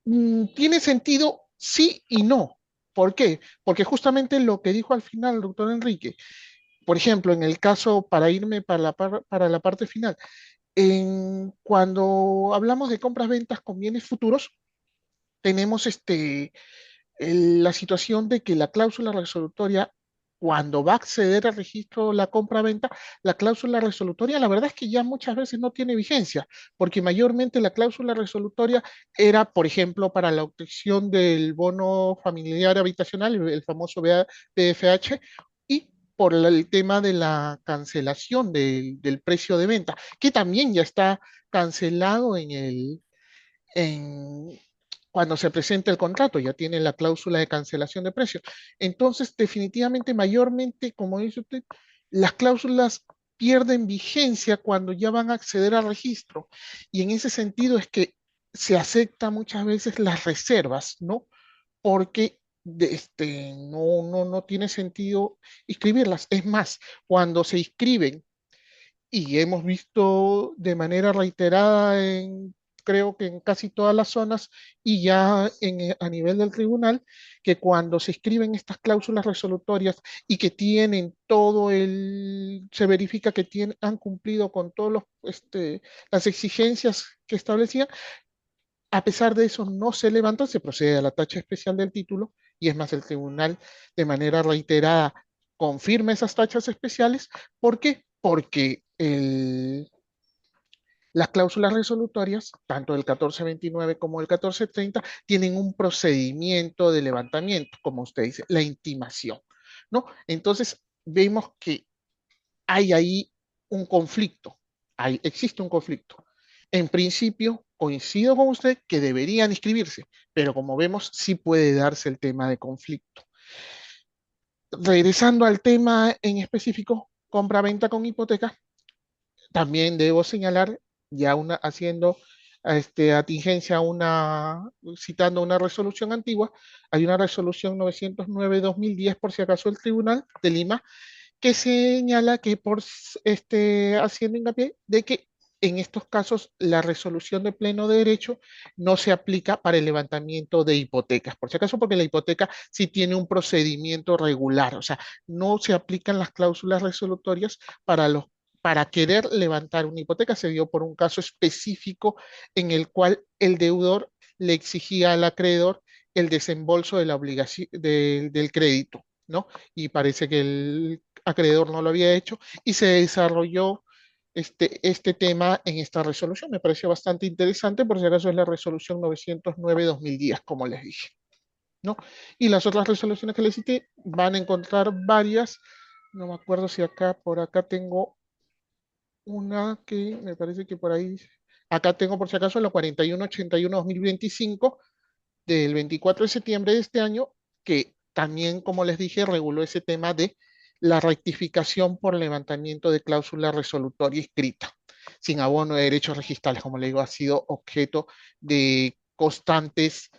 Tiene sentido sí y no. ¿Por qué? Porque justamente lo que dijo al final el doctor Enrique, por ejemplo, en el caso, para irme para la parte final, cuando hablamos de compras-ventas con bienes futuros, tenemos la situación de que la cláusula resolutoria, cuando va a acceder al registro de la compra-venta, la cláusula resolutoria, la verdad es que ya muchas veces no tiene vigencia, porque mayormente la cláusula resolutoria era, por ejemplo, para la obtención del bono familiar habitacional, el famoso BFH, y por el tema de la cancelación del precio de venta, que también ya está cancelado en, cuando se presenta el contrato, ya tiene la cláusula de cancelación de precios. Entonces, definitivamente, mayormente, como dice usted, las cláusulas pierden vigencia cuando ya van a acceder al registro. Y en ese sentido es que se aceptan muchas veces las reservas, ¿no? Porque no tiene sentido inscribirlas. Es más, cuando se inscriben y hemos visto de manera reiterada creo que en casi todas las zonas y ya a nivel del tribunal, que cuando se escriben estas cláusulas resolutorias y que tienen se verifica que han cumplido con todas las exigencias que establecían, a pesar de eso no se levantan, se procede a la tacha especial del título y es más, el tribunal de manera reiterada confirma esas tachas especiales. ¿Por qué? Porque las cláusulas resolutorias, tanto el 1429 como el 1430, tienen un procedimiento de levantamiento, como usted dice, la intimación, ¿no? Entonces, vemos que hay ahí un conflicto, existe un conflicto. En principio, coincido con usted que deberían inscribirse, pero como vemos, sí puede darse el tema de conflicto. Regresando al tema en específico, compra-venta con hipoteca, también debo señalar, ya haciendo atingencia citando una resolución antigua, hay una resolución 909-2010, por si acaso, el Tribunal de Lima, que señala que haciendo hincapié de que en estos casos la resolución de pleno derecho no se aplica para el levantamiento de hipotecas, por si acaso, porque la hipoteca sí tiene un procedimiento regular, o sea, no se aplican las cláusulas resolutorias para querer levantar una hipoteca. Se dio por un caso específico en el cual el deudor le exigía al acreedor el desembolso de la obligación del crédito, ¿no? Y parece que el acreedor no lo había hecho y se desarrolló este tema en esta resolución. Me pareció bastante interesante, por si acaso es la resolución 909-2010, como les dije, ¿no? Y las otras resoluciones que les cité van a encontrar varias, no me acuerdo si por acá tengo una que me parece que por ahí, acá tengo por si acaso la 4181-2025 del 24 de septiembre de este año, que también, como les dije, reguló ese tema de la rectificación por levantamiento de cláusula resolutoria escrita, sin abono de derechos registrales, como le digo, ha sido objeto de constantes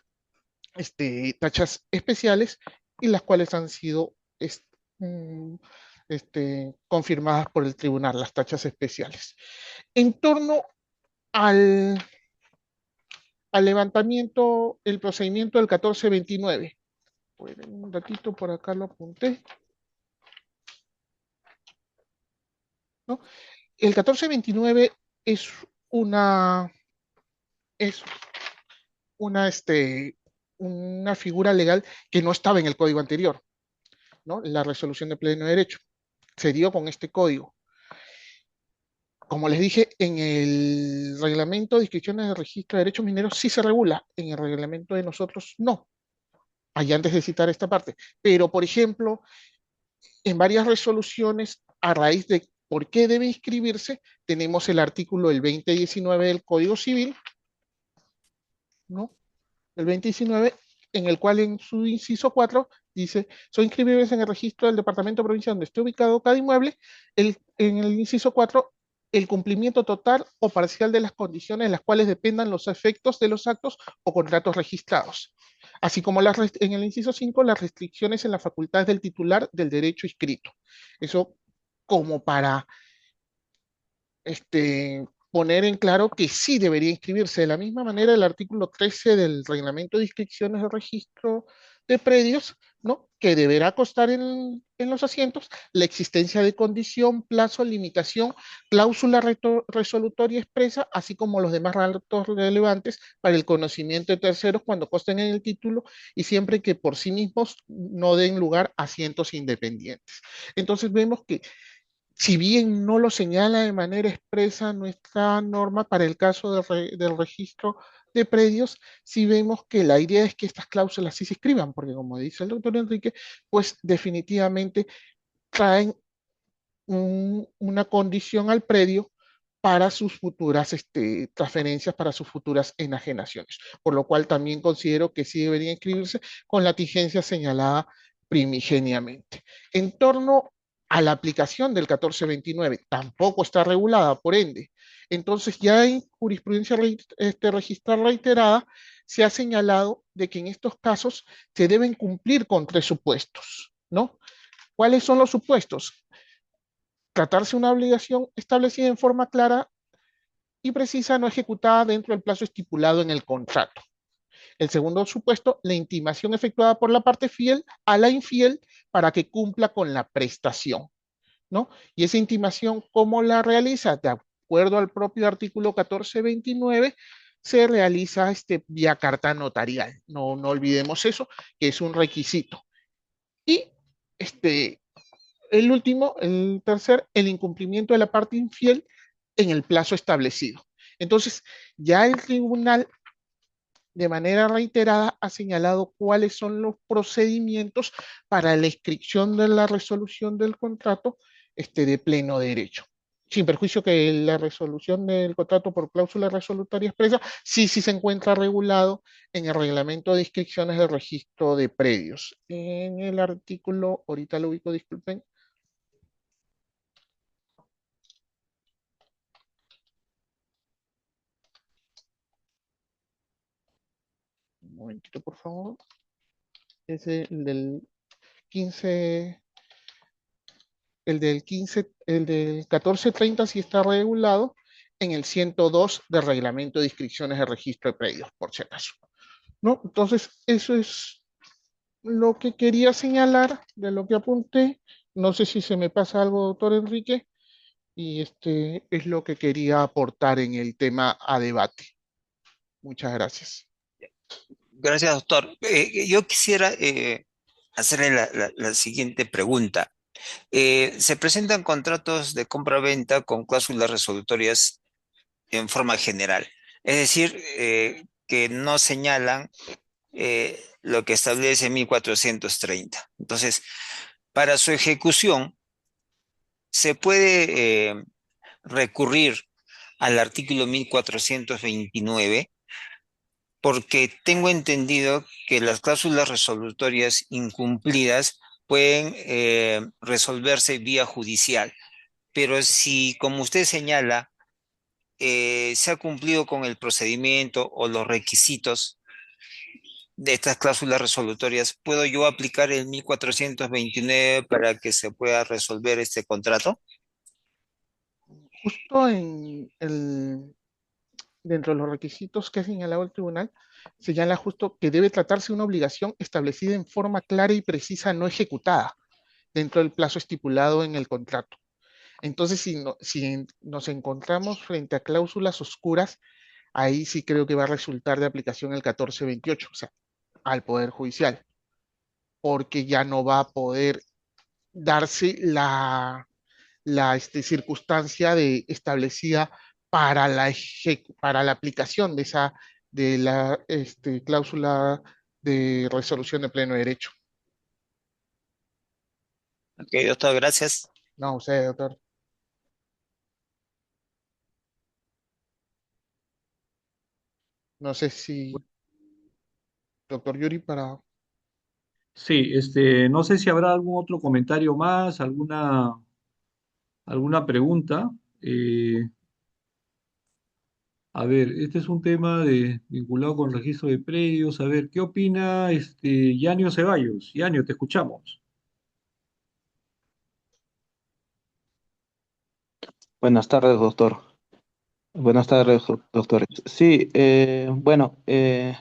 tachas especiales y las cuales han sido mm, confirmadas por el tribunal, las tachas especiales. En torno al levantamiento, el procedimiento del 1429. Un ratito, por acá lo apunté, ¿no? El 1429 es es una, una figura legal que no estaba en el código anterior, ¿no? La resolución de pleno derecho se dio con este código. como les dije, en el reglamento de inscripciones de registro de derechos mineros sí se regula, en el reglamento de nosotros no. Ahí antes de citar esta parte. Pero, por ejemplo, en varias resoluciones, a raíz de por qué debe inscribirse, tenemos el artículo del 2019 del Código Civil, ¿no? El 2019, en el cual en su inciso 4 dice, son inscribibles en el registro del departamento provincial donde esté ubicado cada inmueble, en el inciso 4, el cumplimiento total o parcial de las condiciones en las cuales dependan los efectos de los actos o contratos registrados, así como en el inciso 5, las restricciones en las facultades del titular del derecho inscrito. Eso como para poner en claro que sí debería inscribirse. De la misma manera, el artículo 13 del Reglamento de Inscripciones de Registro de Predios, ¿no? Que deberá constar en los asientos la existencia de condición, plazo, limitación, cláusula resolutoria expresa, así como los demás datos relevantes para el conocimiento de terceros cuando consten en el título y siempre que por sí mismos no den lugar a asientos independientes. Entonces vemos que si bien no lo señala de manera expresa nuestra norma para el caso del registro de predios, sí vemos que la idea es que estas cláusulas sí se escriban, porque como dice el doctor Enrique, pues definitivamente traen una condición al predio para sus futuras transferencias, para sus futuras enajenaciones, por lo cual también considero que sí debería inscribirse con la tigencia señalada primigeniamente. En torno a la aplicación del 1429, tampoco está regulada, por ende. Entonces, ya en jurisprudencia registral reiterada, se ha señalado de que en estos casos se deben cumplir con 3 supuestos, ¿no? ¿Cuáles son los supuestos? Tratarse una obligación establecida en forma clara y precisa, no ejecutada dentro del plazo estipulado en el contrato. El segundo supuesto, la intimación efectuada por la parte fiel a la infiel para que cumpla con la prestación, ¿no? Y esa intimación, ¿cómo la realiza? De acuerdo al propio artículo 1429, se realiza vía carta notarial. No, no olvidemos eso, que es un requisito. Y el último, el tercer, el incumplimiento de la parte infiel en el plazo establecido. Entonces, ya el tribunal de manera reiterada ha señalado cuáles son los procedimientos para la inscripción de la resolución del contrato de pleno derecho. Sin perjuicio que la resolución del contrato por cláusula resolutoria expresa sí se encuentra regulado en el reglamento de inscripciones del registro de predios. En el artículo, ahorita lo ubico, disculpen, un momentito, por favor. Es el del 15, el del 1430 sí está regulado en el 102 del reglamento de inscripciones de registro de predios, por si acaso, ¿no? Entonces, eso es lo que quería señalar de lo que apunté. No sé si se me pasa algo, doctor Enrique, y es lo que quería aportar en el tema a debate. Muchas gracias. Gracias, doctor. Yo quisiera hacerle la siguiente pregunta. Se presentan contratos de compra-venta con cláusulas resolutorias en forma general, es decir, que no señalan lo que establece 1430. Entonces, para su ejecución, se puede recurrir al artículo 1429 porque tengo entendido que las cláusulas resolutorias incumplidas pueden resolverse vía judicial. Pero si, como usted señala, se ha cumplido con el procedimiento o los requisitos de estas cláusulas resolutorias, ¿puedo yo aplicar el 1429 para que se pueda resolver este contrato? Justo dentro de los requisitos que ha señalado el tribunal, señala justo que debe tratarse de una obligación establecida en forma clara y precisa, no ejecutada, dentro del plazo estipulado en el contrato. Entonces, si nos encontramos frente a cláusulas oscuras, ahí sí creo que va a resultar de aplicación el 1428, o sea, al Poder Judicial, porque ya no va a poder darse la circunstancia establecida para para la aplicación de la cláusula de resolución de pleno derecho. Ok, doctor, gracias. No, usted, doctor. No sé si, doctor Yuri, para... Sí, no sé si habrá algún otro comentario más, alguna pregunta. Eh, a ver, este es un tema vinculado con el registro de predios. A ver, ¿qué opina Yanio Ceballos? Yanio, te escuchamos. Buenas tardes, doctor. Buenas tardes, doctores. Sí, bueno, en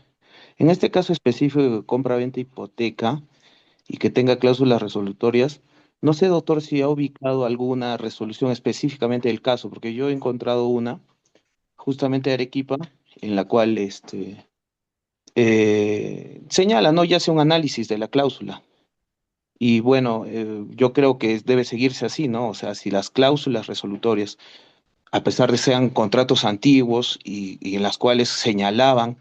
este caso específico de compra-venta hipoteca y que tenga cláusulas resolutorias, no sé, doctor, si ha ubicado alguna resolución específicamente del caso, porque yo he encontrado una, justamente de Arequipa, en la cual señala, ¿no? Ya hace un análisis de la cláusula. Y bueno, yo creo que debe seguirse así, ¿no? O sea, si las cláusulas resolutorias, a pesar de sean contratos antiguos y en las cuales señalaban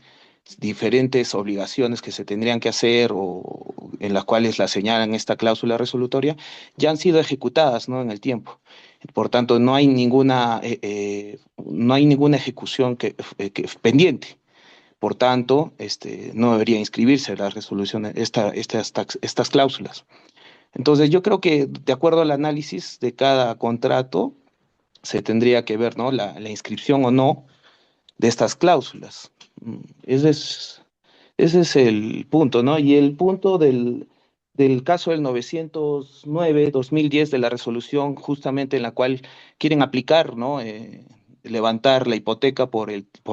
diferentes obligaciones que se tendrían que hacer o en las cuales la señalan esta cláusula resolutoria, ya han sido ejecutadas, ¿no? En el tiempo. Por tanto, no hay ninguna ejecución pendiente. Por tanto, no debería inscribirse la resolución, estas cláusulas. Entonces, yo creo que de acuerdo al análisis de cada contrato, se tendría que ver, ¿no? La inscripción o no de estas cláusulas. Ese ese es el punto, ¿no? Y el punto del caso del 909-2010 de la resolución justamente en la cual quieren aplicar, ¿no? Levantar la hipoteca por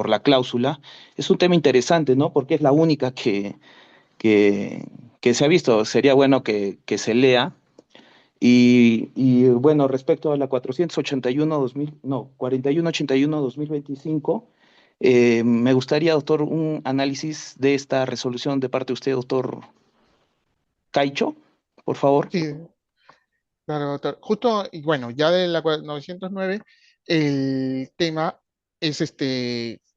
la cláusula, es un tema interesante, ¿no? Porque es la única que, que se ha visto. Sería bueno que se lea y bueno, respecto a la 481 2000, no, 4181 2025, me gustaría, doctor, un análisis de esta resolución de parte de usted, doctor Caicho, por favor. Sí, claro, doctor. Justo, y bueno, ya de la 909, el tema es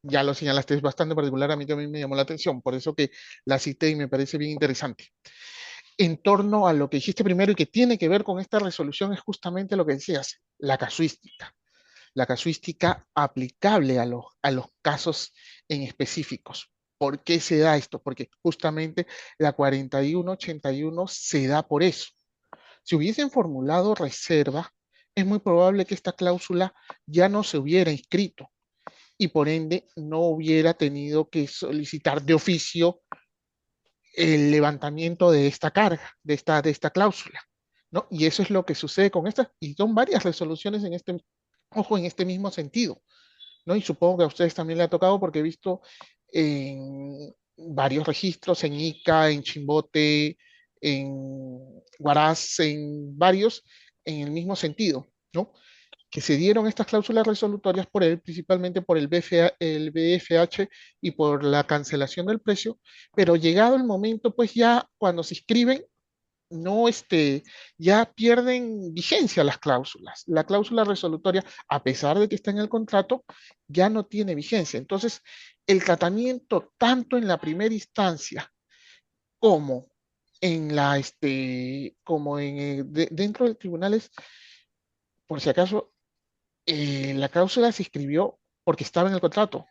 ya lo señalaste, es bastante particular, a mí también me llamó la atención, por eso que la cité y me parece bien interesante. En torno a lo que dijiste primero y que tiene que ver con esta resolución es justamente lo que decías, la casuística aplicable a los casos en específicos. ¿Por qué se da esto? Porque justamente la 4181 se da por eso. Si hubiesen formulado reserva, es muy probable que esta cláusula ya no se hubiera inscrito y por ende no hubiera tenido que solicitar de oficio el levantamiento de esta carga, de esta cláusula, ¿no? Y eso es lo que sucede con estas, y son varias resoluciones en ojo, en este mismo sentido, ¿no? Y supongo que a ustedes también le ha tocado porque he visto en varios registros, en Ica, en Chimbote, en Huaraz, en varios, en el mismo sentido, ¿no? Que se dieron estas cláusulas resolutorias por él, principalmente por el BFH y por la cancelación del precio, pero llegado el momento, pues ya cuando se inscriben, no ya pierden vigencia las cláusulas. La cláusula resolutoria, a pesar de que está en el contrato, ya no tiene vigencia. Entonces, el tratamiento tanto en la primera instancia como en como dentro del tribunal es, por si acaso, la cláusula se escribió porque estaba en el contrato.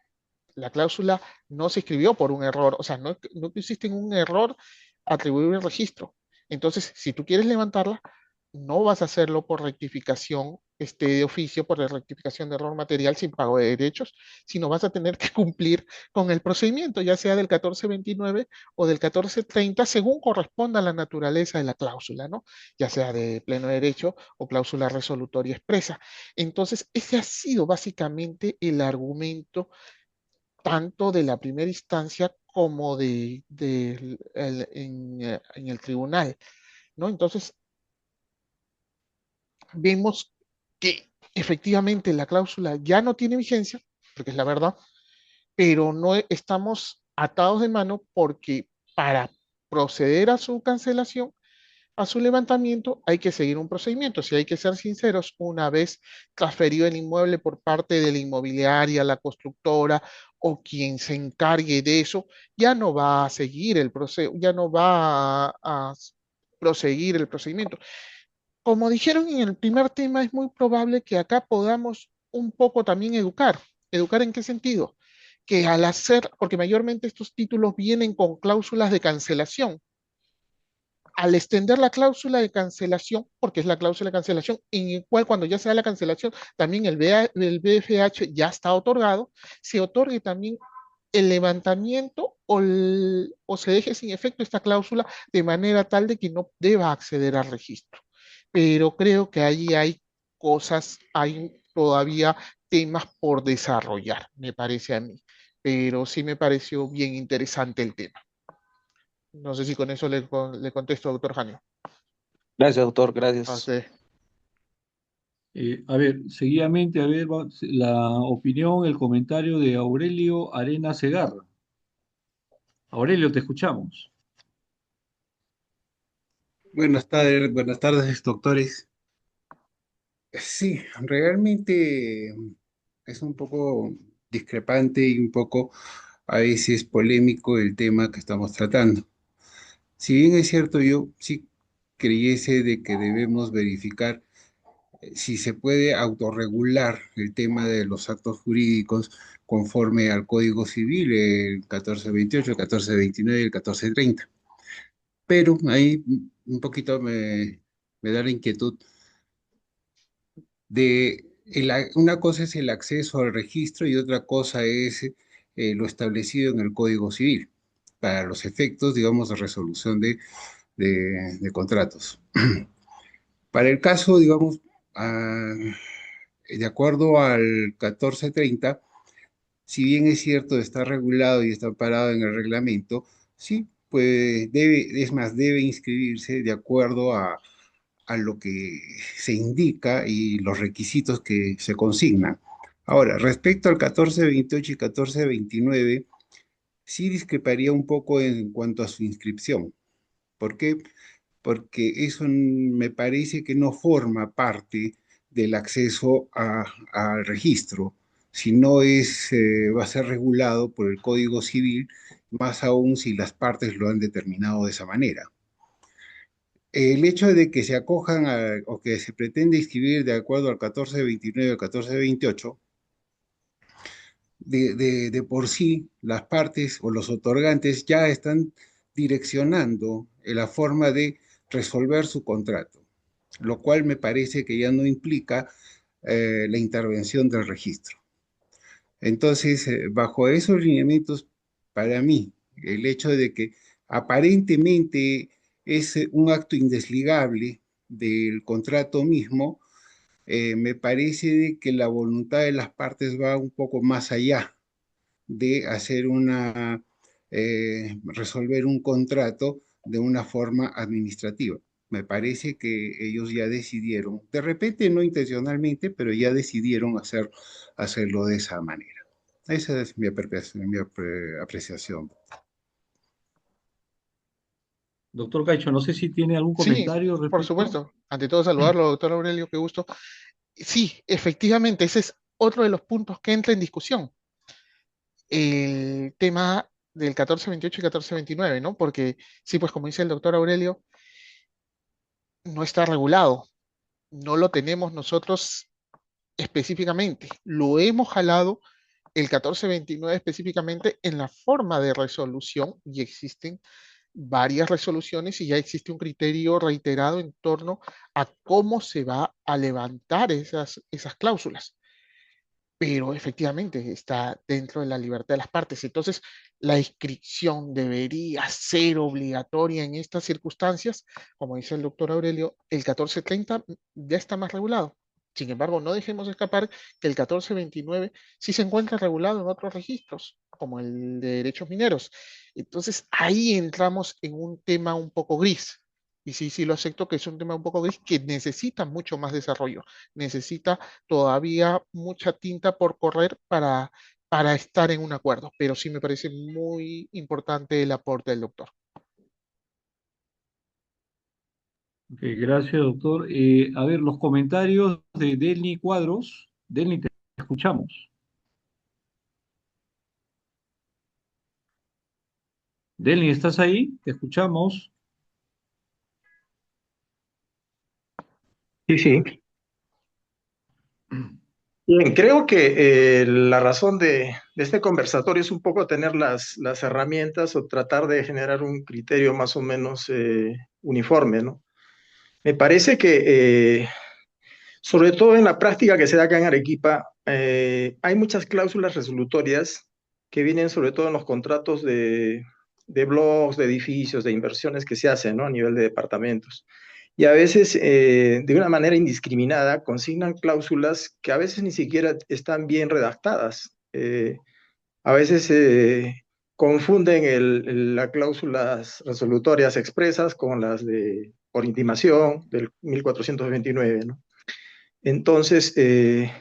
La cláusula no se escribió por un error, o sea, no existe un error atribuible al registro. Entonces, si tú quieres levantarla, no vas a hacerlo por rectificación de oficio, por la rectificación de error material sin pago de derechos, sino vas a tener que cumplir con el procedimiento, ya sea del 1429 o del 1430, según corresponda a la naturaleza de la cláusula, ¿no? Ya sea de pleno derecho o cláusula resolutoria expresa. Entonces, ese ha sido básicamente el argumento tanto de la primera instancia como en el tribunal, ¿no? Entonces, vemos que efectivamente la cláusula ya no tiene vigencia, porque es la verdad, pero no estamos atados de mano porque para proceder a su cancelación a su levantamiento, hay que seguir un procedimiento. Si hay que ser sinceros, una vez transferido el inmueble por parte de la inmobiliaria, la constructora o quien se encargue de eso, ya no va a seguir el proceso, ya no va a proseguir el procedimiento. Como dijeron en el primer tema, es muy probable que acá podamos un poco también educar. ¿Educar en qué sentido? Que al hacer, porque mayormente estos títulos vienen con cláusulas de cancelación, al extender la cláusula de cancelación, porque es la cláusula de cancelación, en el cual cuando ya se da la cancelación, también el BFH ya está otorgado, se otorgue también el levantamiento o se deje sin efecto esta cláusula de manera tal de que no deba acceder al registro. Pero creo que ahí hay cosas, hay todavía temas por desarrollar, me parece a mí. Pero sí me pareció bien interesante el tema. No sé si con eso le contesto, doctor Janio. Gracias, doctor, A gracias. usted. A ver, seguidamente, a ver, la opinión, el comentario de Aurelio Arena Segarra. Aurelio, te escuchamos. Buenas tardes, doctores. Sí, realmente es un poco discrepante y un poco a veces polémico el tema que estamos tratando. Si bien es cierto, yo sí creyese de que debemos verificar si se puede autorregular el tema de los actos jurídicos conforme al Código Civil, el 1428, el 1429 y el 1430. Pero ahí un poquito me da la inquietud una cosa es el acceso al registro y otra cosa es lo establecido en el Código Civil para los efectos, digamos, de resolución de contratos. Para el caso, digamos, de acuerdo al 1430, si bien es cierto, está regulado y está parado en el reglamento, sí, pues es más, debe inscribirse de acuerdo a lo que se indica y los requisitos que se consignan. Ahora, respecto al 1428 y 1429, sí discreparía un poco en cuanto a su inscripción. ¿Por qué? Porque eso me parece que no forma parte del acceso al registro, sino va a ser regulado por el Código Civil, más aún si las partes lo han determinado de esa manera. El hecho de que se acojan o que se pretende inscribir de acuerdo al 1429 o al 1428, de por sí las partes o los otorgantes ya están direccionando la forma de resolver su contrato, lo cual me parece que ya no implica la intervención del registro. Entonces, bajo esos lineamientos, para mí, el hecho de que aparentemente es un acto indesligable del contrato mismo, me parece de que la voluntad de las partes va un poco más allá de hacer resolver un contrato de una forma administrativa. Me parece que ellos ya decidieron, de repente no intencionalmente, pero ya decidieron hacerlo de esa manera. Esa es mi apreciación. Doctor Caicho, no sé si tiene algún Sí, comentario por respecto. supuesto. Ante todo, saludarlo, doctor Aurelio, qué gusto. Sí, efectivamente, ese es otro de los puntos que entra en discusión. El tema del 1428 y 1429, ¿no? Porque, sí, pues como dice el doctor Aurelio, no está regulado. No lo tenemos nosotros específicamente. Lo hemos jalado el 1429 específicamente en la forma de resolución y existen varias resoluciones y ya existe un criterio reiterado en torno a cómo se va a levantar esas cláusulas. Pero efectivamente está dentro de la libertad de las partes. Entonces, la inscripción debería ser obligatoria en estas circunstancias. Como dice el doctor Aurelio, el 1430 ya está más regulado. Sin embargo, no dejemos escapar que el 1429 sí se encuentra regulado en otros registros, como el de derechos mineros. Entonces, ahí entramos en un tema un poco gris. Y sí, sí lo acepto que es un tema un poco gris que necesita mucho más desarrollo, necesita todavía mucha tinta por correr para estar en un acuerdo, pero sí me parece muy importante el aporte del doctor. Ok, gracias, doctor. A ver, los comentarios de Delny Cuadros. Delny, te escuchamos. Delny, ¿estás ahí? Te escuchamos. Sí, sí. Bien, creo que la razón de este conversatorio es un poco tener las herramientas o tratar de generar un criterio más o menos uniforme, ¿no? Me parece que, sobre todo en la práctica que se da acá en Arequipa, hay muchas cláusulas resolutorias que vienen sobre todo en los contratos de blogs, de edificios, de inversiones que se hacen, ¿no? A nivel de departamentos. Y a veces, de una manera indiscriminada, consignan cláusulas que a veces ni siquiera están bien redactadas. A veces confunden las cláusulas resolutorias expresas con las de por intimación del 1429, ¿no? Entonces, en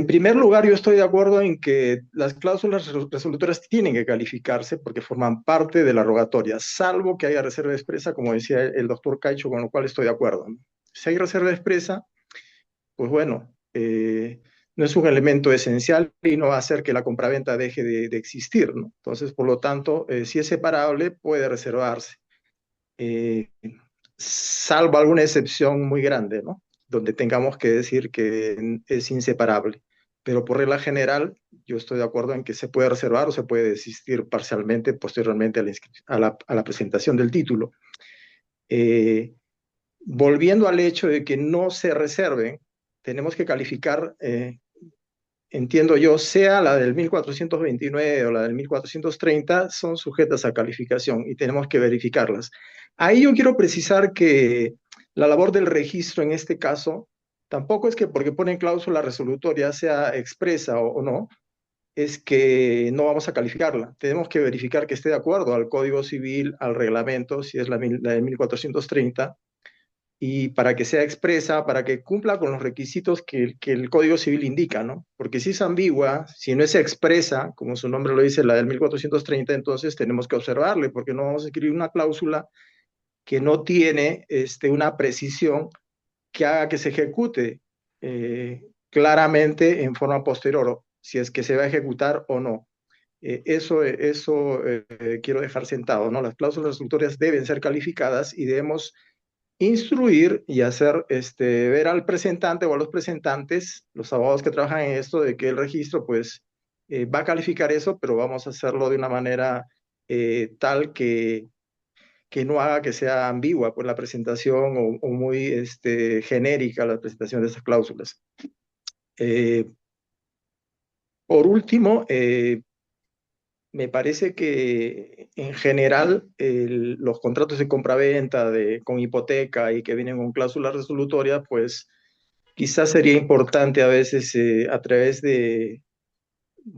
primer lugar, yo estoy de acuerdo en que las cláusulas resolutorias tienen que calificarse porque forman parte de la rogatoria, salvo que haya reserva expresa, como decía el doctor Caicho, con lo cual estoy de acuerdo, ¿no? Si hay reserva expresa, pues bueno, no es un elemento esencial y no va a hacer que la compraventa deje de existir, ¿no? Entonces, por lo tanto, si es separable, puede reservarse, eh, salvo alguna excepción muy grande, ¿no? Donde tengamos que decir que es inseparable. Pero por regla general, yo estoy de acuerdo en que se puede reservar o se puede desistir parcialmente posteriormente a la presentación del título. Volviendo al hecho de que no se reserven, tenemos que calificar, entiendo yo, sea la del 1429 o la del 1430, son sujetas a calificación y tenemos que verificarlas. Ahí yo quiero precisar que la labor del registro en este caso tampoco es que porque ponen cláusula resolutoria, sea expresa o no, es que no vamos a calificarla. Tenemos que verificar que esté de acuerdo al Código Civil, al reglamento, si es la de 1430, y para que sea expresa, para que cumpla con los requisitos que el Código Civil indica, ¿no? Porque si es ambigua, si no es expresa, como su nombre lo dice, la del 1430, entonces tenemos que observarle, porque no vamos a escribir una cláusula que no tiene una precisión que haga que se ejecute claramente en forma posterior, si es que se va a ejecutar o no. Eso quiero dejar sentado, ¿no? Las cláusulas resolutorias deben ser calificadas y debemos instruir y hacer ver al presentante o a los presentantes, los abogados que trabajan en esto, de que el registro pues va a calificar eso, pero vamos a hacerlo de una manera tal que no haga que sea ambigua pues, la presentación o muy genérica la presentación de esas cláusulas. Por último, me parece que en general los contratos de compraventa con hipoteca y que vienen con cláusula resolutoria, pues quizás sería importante a veces a través de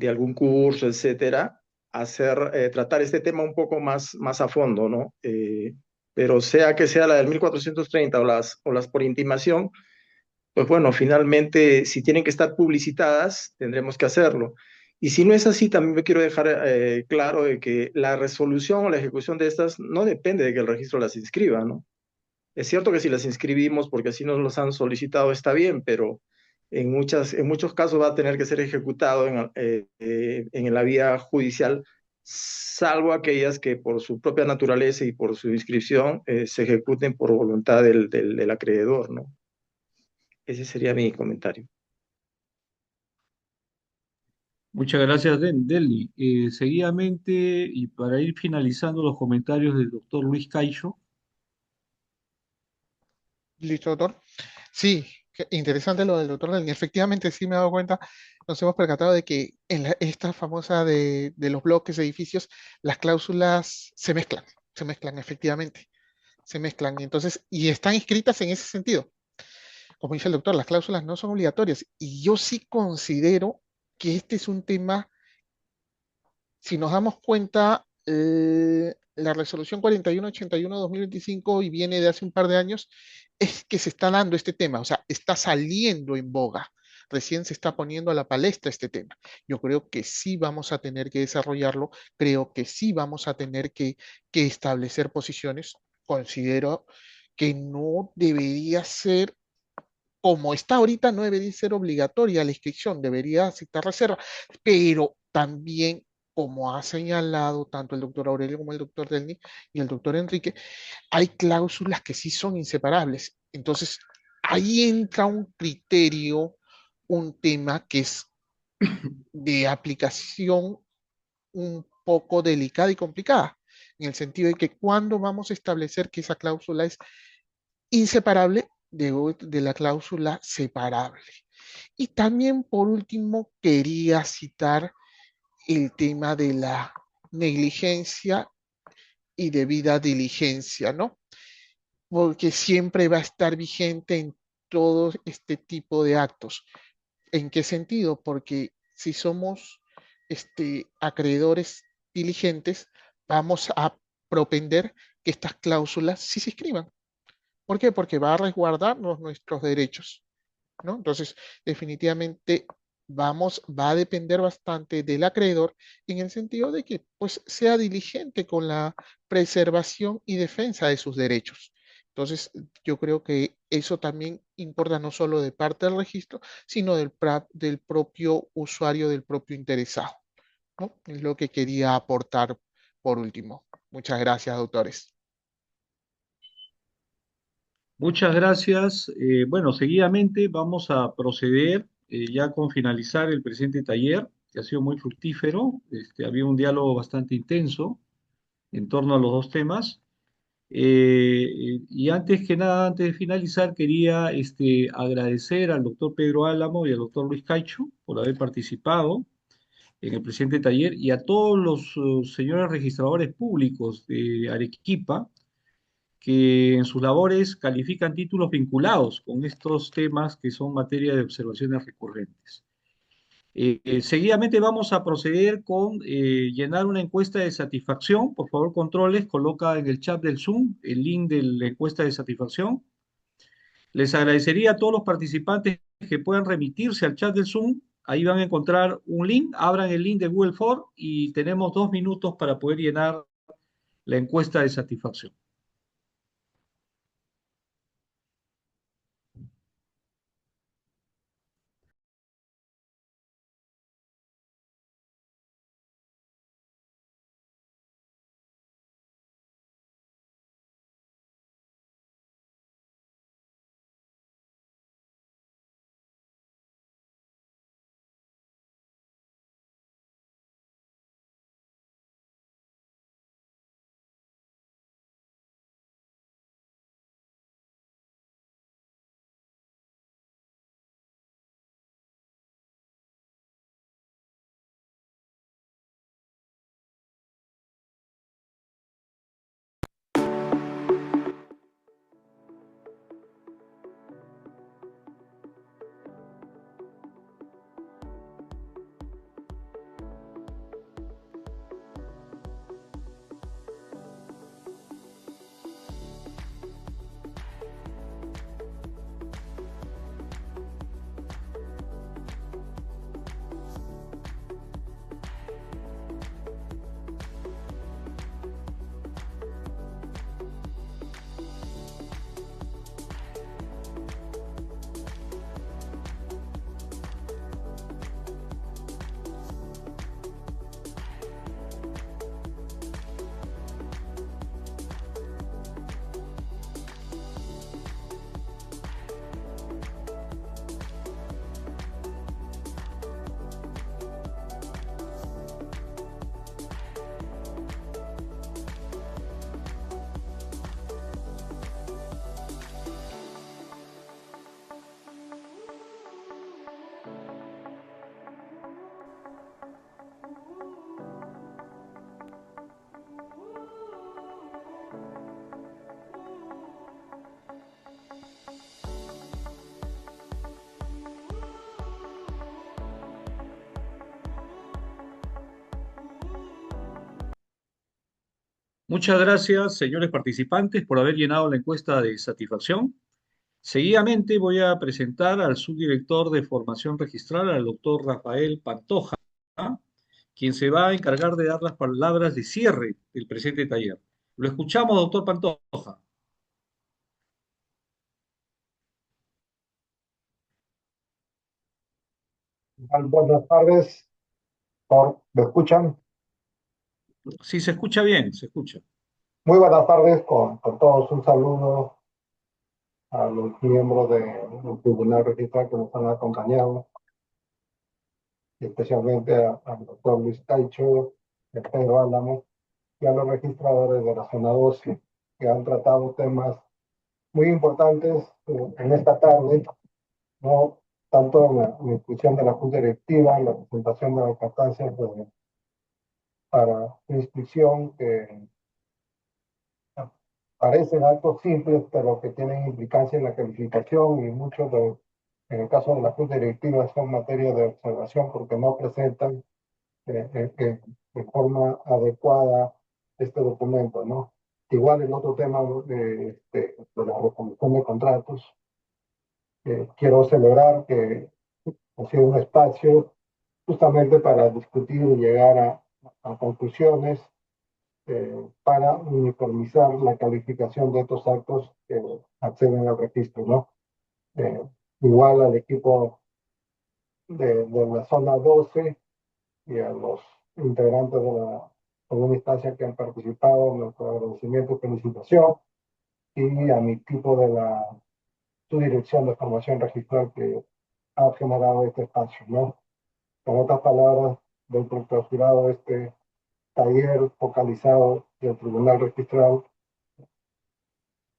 algún curso, etcétera, tratar este tema un poco más a fondo, ¿no? Pero sea que sea la del 1430 o las por intimación, pues bueno, finalmente, si tienen que estar publicitadas, tendremos que hacerlo. Y si no es así, también me quiero dejar claro de que la resolución o la ejecución de estas no depende de que el registro las inscriba, ¿no? Es cierto que si las inscribimos porque así nos los han solicitado está bien, pero en muchos casos va a tener que ser ejecutado en la vía judicial, salvo aquellas que por su propia naturaleza y por su inscripción se ejecuten por voluntad del acreedor, ¿no? Ese sería mi comentario. Muchas gracias, Delny. Seguidamente, y para ir finalizando los comentarios del doctor Luis Caicho. ¿Listo, doctor? Sí, interesante lo del doctor Delny. Efectivamente, sí me he dado cuenta, nos hemos percatado de que en esta famosa de los bloques, edificios, las cláusulas se mezclan efectivamente, se mezclan. Y entonces, y están escritas en ese sentido. Como dice el doctor, las cláusulas no son obligatorias. Y yo sí considero que este es un tema, si nos damos cuenta, la resolución 4181-2025 y viene de hace un par de años, es que se está dando este tema, o sea, está saliendo en boga. Recién se está poniendo a la palestra este tema. Yo creo que sí vamos a tener que desarrollarlo, creo que sí vamos a tener que establecer posiciones. Considero que no debería ser, como está ahorita, no debería ser obligatoria la inscripción, debería aceptar reserva, pero también, como ha señalado tanto el doctor Aurelio como el doctor Delny y el doctor Enrique, hay cláusulas que sí son inseparables. Entonces, ahí entra un criterio, un tema que es de aplicación un poco delicada y complicada, en el sentido de que cuando vamos a establecer que esa cláusula es inseparable de la cláusula separable. Y también, por último, quería citar el tema de la negligencia y debida diligencia, ¿no? Porque siempre va a estar vigente en todo este tipo de actos. ¿En qué sentido? Porque si somos acreedores diligentes, vamos a propender que estas cláusulas sí se escriban. ¿Por qué? Porque va a resguardarnos nuestros derechos, ¿no? Entonces, definitivamente va a depender bastante del acreedor en el sentido de que pues sea diligente con la preservación y defensa de sus derechos. Entonces, yo creo que eso también importa no solo de parte del registro, sino del propio usuario, del propio interesado, ¿no? Es lo que quería aportar por último. Muchas gracias, doctores. Muchas gracias. Bueno, seguidamente vamos a proceder ya con finalizar el presente taller, que ha sido muy fructífero. Había un diálogo bastante intenso en torno a los dos temas. Y antes que nada, antes de finalizar, quería agradecer al doctor Pedro Álamo y al doctor Luis Caicho por haber participado en el presente taller y a todos los señores registradores públicos de Arequipa que en sus labores califican títulos vinculados con estos temas que son materia de observaciones recurrentes. Seguidamente vamos a proceder con llenar una encuesta de satisfacción. Por favor, controles, coloca en el chat del Zoom el link de la encuesta de satisfacción. Les agradecería a todos los participantes que puedan remitirse al chat del Zoom. Ahí van a encontrar un link. Abran el link de Google Form y tenemos 2 minutos para poder llenar la encuesta de satisfacción. Muchas gracias, señores participantes, por haber llenado la encuesta de satisfacción. Seguidamente voy a presentar al subdirector de formación registral, al doctor Rafael Pantoja, quien se va a encargar de dar las palabras de cierre del presente taller. Lo escuchamos, doctor Pantoja. Buenas tardes, ¿me escuchan? Sí, se escucha bien, se escucha. Muy buenas tardes con todos. Un saludo a los miembros del Tribunal Registral que nos han acompañado, y especialmente al doctor Luis Caicho, a Pedro Álamo y a los registradores de la zona 12 que han tratado temas muy importantes en esta tarde, ¿no? Tanto en la discusión de la Junta Directiva, en la presentación de las cartas para inscripción, que parecen actos simples, pero que tienen implicancia en la calificación, y muchos en el caso de la Junta Directiva, son materia de observación porque no presentan de forma adecuada este documento, ¿no? Igual el otro tema de la recomisión de contratos, quiero celebrar que ha sido un espacio justamente para discutir y llegar a conclusiones para uniformizar la calificación de estos actos que acceden al registro, ¿no? Eh, Igual al equipo de la zona 12 y a los integrantes de la segunda instancia que han participado, nuestro agradecimiento y felicitación, y a mi equipo de la subdirección de formación registral que ha generado este espacio, ¿no? Con otras palabras, doy por clausurado este taller focalizado del Tribunal Registral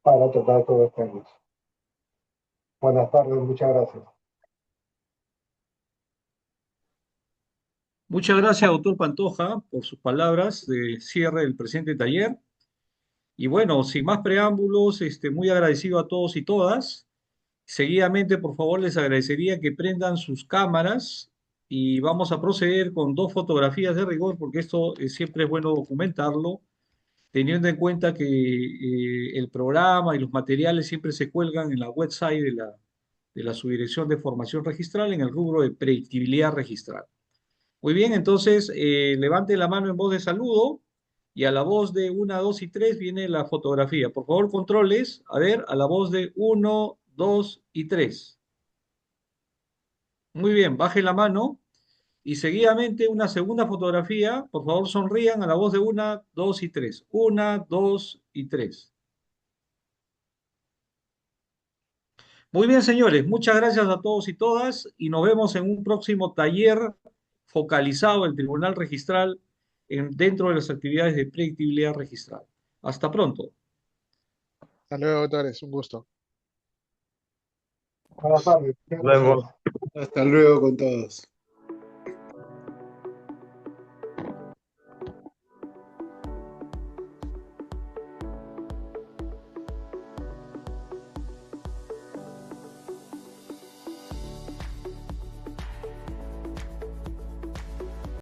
para tratar todos estos temas. Buenas tardes, muchas gracias. Muchas gracias, doctor Pantoja, por sus palabras de cierre del presente taller. Y bueno, sin más preámbulos, muy agradecido a todos y todas. Seguidamente, por favor, les agradecería que prendan sus cámaras y vamos a proceder con dos fotografías de rigor, porque esto siempre es bueno documentarlo, teniendo en cuenta que el programa y los materiales siempre se cuelgan en la website de la Subdirección de Formación Registral en el rubro de predictibilidad registral. Muy bien, entonces levante la mano en voz de saludo y a la voz de 1, 2 y 3 viene la fotografía. Por favor, controles, a ver, a la voz de 1, 2 y 3. Muy bien, baje la mano y seguidamente una segunda fotografía. Por favor, sonrían a la voz de 1, 2 y 3. 1, 2 y 3. Muy bien, señores, muchas gracias a todos y todas y nos vemos en un próximo taller focalizado del Tribunal Registral dentro de las actividades de predictibilidad registral. Hasta pronto. Hasta luego, doctores, un gusto. Buenas tardes. Luego. Hasta luego con todos.